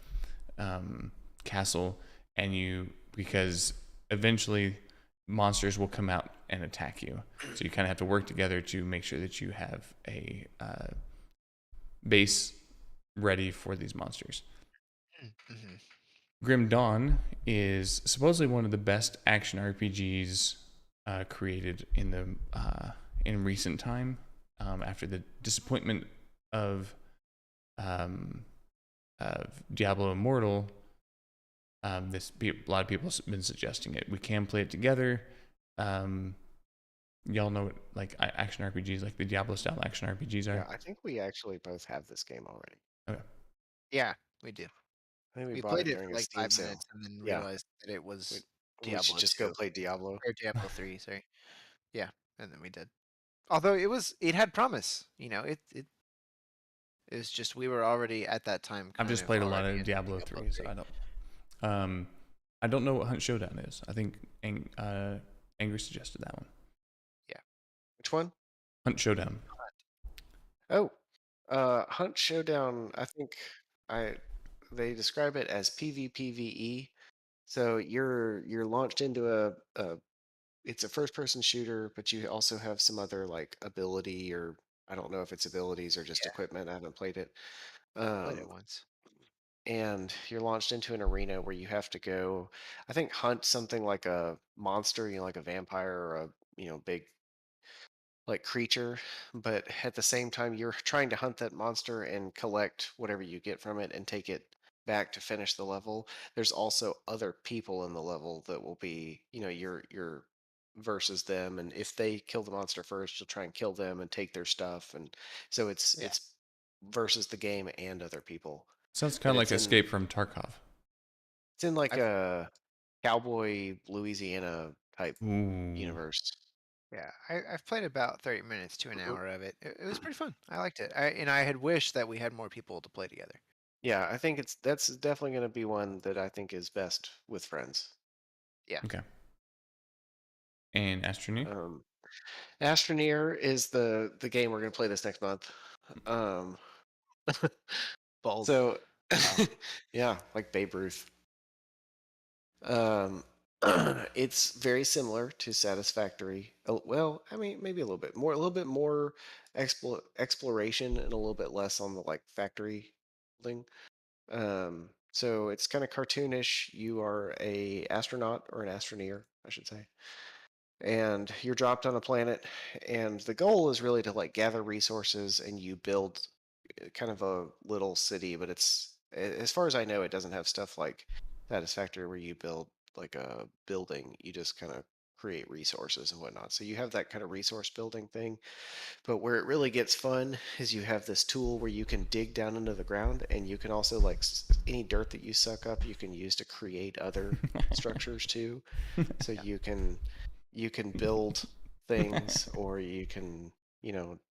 castle, and because eventually monsters will come out and attack you. So you kind of have to work together to make sure that you have a base ready for these monsters. Mm-hmm. Grim Dawn is supposedly one of the best action RPGs created in recent time. After the disappointment of Diablo Immortal, a lot of people have been suggesting it. We can play it together. Y'all know what, like action RPGs, like the Diablo style action RPGs are. Yeah, I think we actually both have this game already. Okay. Yeah, we do. I think we We bought played it it during for a like Steam 5 sale. minutes and then Yeah. realized that it was We Diablo should just 2 go play Diablo. or Diablo 3. Sorry. Yeah, and then we did. Although it had promise. It was just we were already at that time. I've just of played a lot already of into Diablo 3, so I don't know what Hunt Showdown is. I think Angry suggested that one. Yeah. Which one? Hunt Showdown. Oh, Hunt Showdown. I think they describe it as PvPvE. So you're launched into a it's a first person shooter, but you also have some other like ability, or I don't know if it's abilities or just Yeah, equipment. I haven't played it. played it Um, once. and you're launched into an arena where you have to go, I think, hunt something like a monster, like a vampire or a big like creature, but at the same time you're trying to hunt that monster and collect whatever you get from it and take it back to finish the level. There's also other people in the level that will be, you're versus them, and if they kill the monster first, you'll try and kill them and take their stuff, and so it's Yeah. it's versus the game and other people. Sounds kind And of like Escape from Tarkov. it's in like I've a cowboy Louisiana type Ooh. universe. yeah, I've played about 30 minutes to an hour of it. It was pretty fun. I liked it. I had wished that we had more people to play together. Yeah, I think that's definitely going to be one that I think is best with friends. Yeah. Okay. And Astroneer? Um, Astroneer is the game we're going to play this next month. Um, Bold. so Wow. yeah, like Babe Ruth. Um, it's very similar to Satisfactory. Well, I mean, maybe a little bit more exploration and a little bit less on the like factory thing. So it's kind of cartoonish. You are a astronaut or an astroneer, I should say, and you're dropped on a planet, and the goal is really to like gather resources, and you build kind of a little city, but as far as I know, it doesn't have stuff like Satisfactory where you build like a building. You just kind of create resources and whatnot. So you have that kind of resource building thing, but where it really gets fun is you have this tool where you can dig down into the ground, and you can also like any dirt that you suck up, you can use to create other structures too. So you can build things, or you can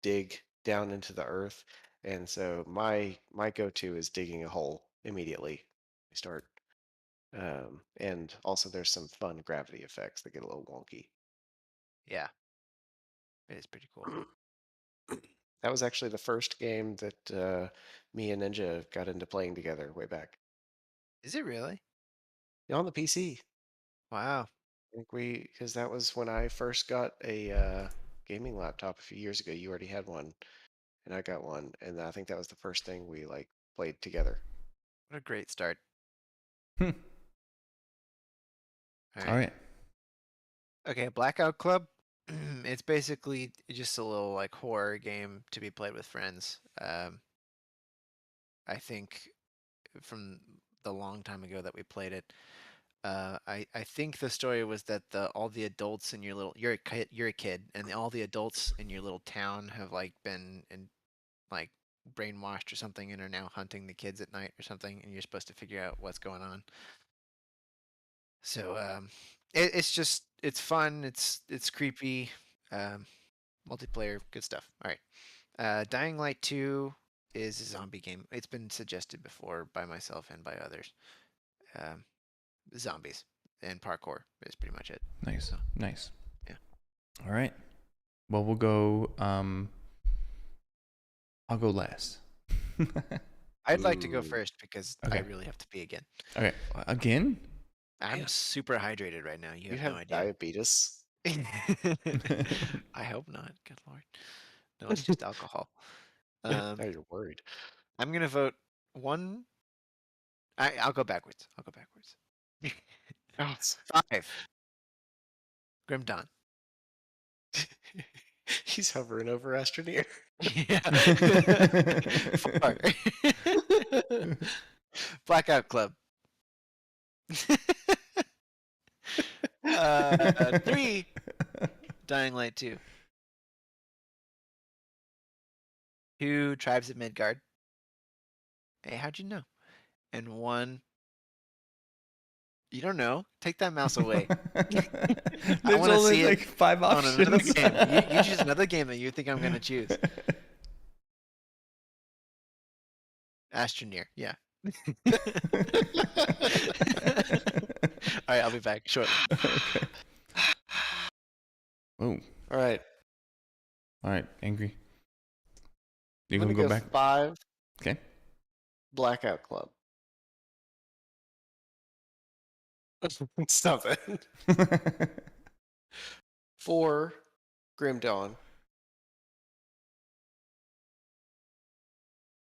dig down into the earth. And so my go-to is digging a hole immediately. I start, and also there's some fun gravity effects that get a little wonky. Yeah. It is pretty cool. That was actually the first game that me and Ninja got into playing together way back. Is it really? On the PC. Wow. I think because that was when I first got a gaming laptop a few years ago. You already had one, and I got one, and I think that was the first thing we like played together. What a great start. Hmm. All All right. right. Okay, Blackout Club. It's basically just a little like horror game to be played with friends. I think from the long time ago that we played it, I think the story was that all the adults in your little you're a kid, and all the adults in your little town have like been like brainwashed or something and are now hunting the kids at night or something, and you're supposed to figure out what's going on. So it's fun. It's creepy. Um, multiplayer, good stuff. All right. Dying Light 2 is a zombie game. It's been suggested before by myself and by others. Zombies and parkour is pretty much it. Nice. So, Nice. yeah. All right. Well, we'll go. I'll go last. I'd like to go Ooh. first because Okay. I really have to pee again. Okay. Again? I'm Man. super hydrated right now. You You have have no idea. diabetes. I hope not. Good lord. No, it's just alcohol. Now you're worried. I'm gonna vote one. I'll go backwards. Oh, it's- 5. Grim Dawn. he's hovering over Astroneer. Yeah. 4. Blackout Club. 3. Dying Light 2. 2. Tribes of Midgard. Hey, how'd you know? And 1. You don't know. Take that mouse away. There's wanna only see it like 5 on options. another game. You choose another game that you think I'm gonna choose. Astroneer. Yeah. All right, I'll be back shortly. Okay. Oh, All right. all right. Angry. You I'm gonna gonna go go back? 5. Okay. Blackout Club. Stop it. 4. Grim Dawn.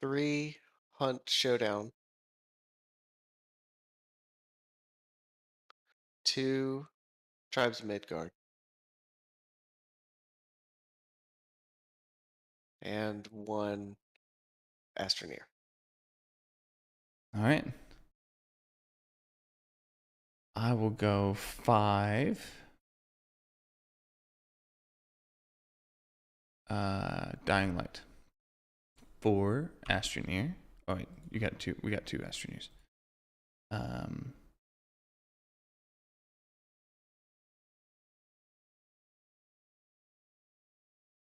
3. Hunt Showdown. 2. Tribes of Midgard. And 1. Astroneer. All right. I will go 5. Dying Light. 4. Astroneer. Oh wait, you got 2. We got 2 Astroneers.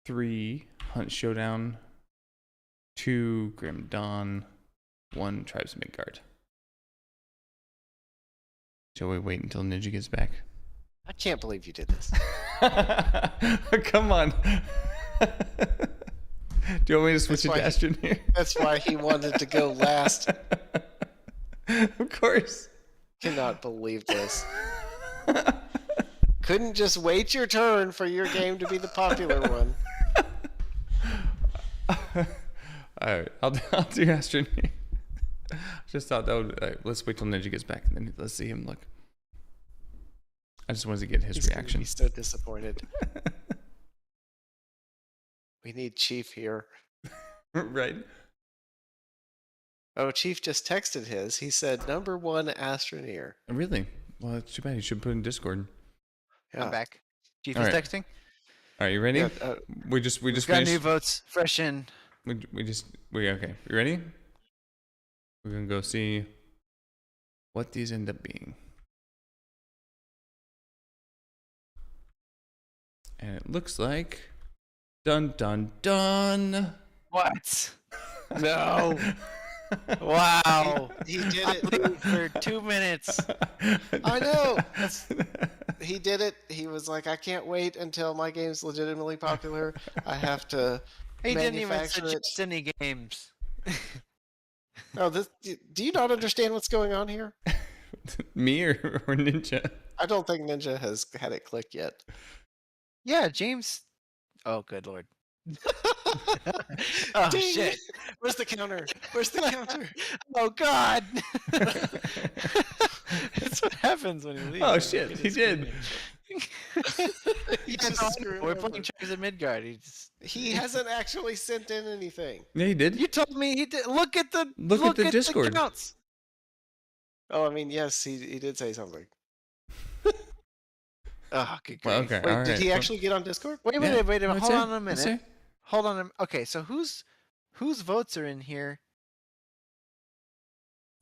3. Hunt Showdown. 2. Grim Dawn. 1. Tribes of Midgard. Shall we wait until Ninja gets back? I can't believe you did this. Come on. Do you want me to switch it That's to why Astroneer? That's why he wanted to go last. Of course. Cannot believe this. Couldn't just wait your turn for your game to be the popular one. All right, I'll do Astroneer. Just thought that would. All right, let's wait till Ninja gets back, and then let's see him look. I just wanted to get his He's gonna reaction. be so disappointed. We need Chief here. Right? Oh, Chief just texted his. He said number 1 Astroneer. Really? Well, that's too bad. You should put it in Discord. Yeah. I'm back. Chief All is right. texting. All right, you ready? Yeah, we just We've got new finished. votes fresh in. We okay. You ready? We're gonna go see what these end up being. And it looks like dun dun dun. What? No. Wow. He did I it. lived for 2 minutes. I know. He did it. He was like, I can't wait until my game's legitimately popular. I have to He didn't even manufacture it. suggest any games. Oh, this. Do you not understand what's going on here? Me or Ninja? I don't think Ninja has had it click yet. Yeah, James. Oh, good lord. Oh Ding! shit. Where's the counter? Where's the counter? Oh god. That's what happens when you leave. Oh You shit, get he did. He Yeah, just no, screwed we're over. playing Tribes of Midgard. He hasn't actually sent in anything. Yeah, he did. You told me he did. Look at the the Discord. counts. Oh, I mean, yes, he did say something. Oh, good Well, grief. okay. Wait, all did right. he actually get on Discord? Wait a Yeah. minute. Wait a minute. What's Hold that? on a What's minute. that? Hold on. Okay, so whose votes are in here?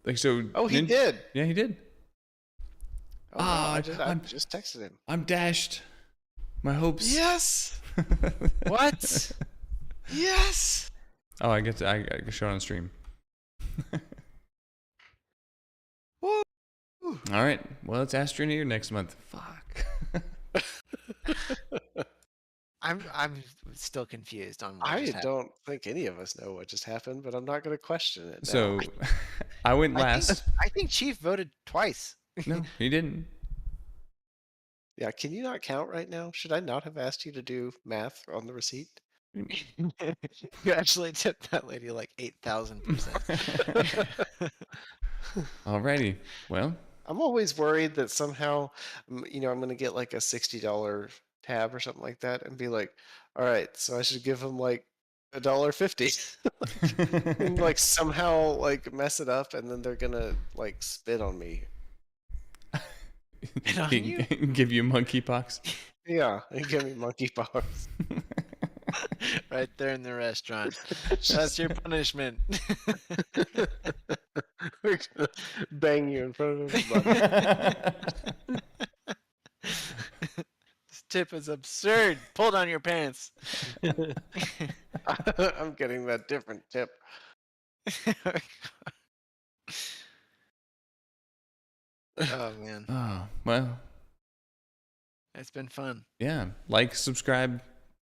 Like so. Oh, he did. Yeah, he did. Oh, wow, I I'm- just texted him. I'm dashed. My hopes. Yes. What? Yes. Oh, I get to show it on stream. Woo. All right. Well, it's Astroneer next month. Fuck. I'm still confused on what I just happened. don't think any of us know what just happened, but I'm not going to question it now. So, I went I last. think Chief voted twice. No, he didn't. Yeah, can you not count right now? Should I not have asked you to do math on the receipt? You actually tipped that lady like 8,000%. Alrighty. Well, I'm always worried that somehow, I'm going to get like a $60 tab or something like that and be like, all right, so I should give them like $1.50 and like somehow like mess it up, and then they're going to like spit on me. And on you? give you monkeypox. Yeah, and give me monkeypox. Right there in the restaurant. That's your punishment. We're gonna bang you in front of everybody. This tip is absurd. Pull down your pants. I'm getting that different tip. Oh man, Oh, well, it's been fun. yeah. Like, subscribe,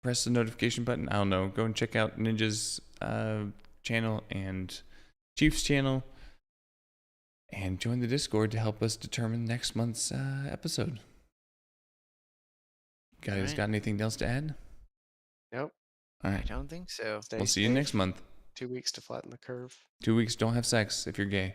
press the notification button. I don't know. Go and check out Ninja's channel and Chief's channel. And join the Discord to help us determine next month's episode. Guys, Alright. got anything else to add? Nope. All I right. don't think so. Stay We'll see you safe. next month. 2 weeks to flatten the curve. 2 weeks, don't have sex if you're gay.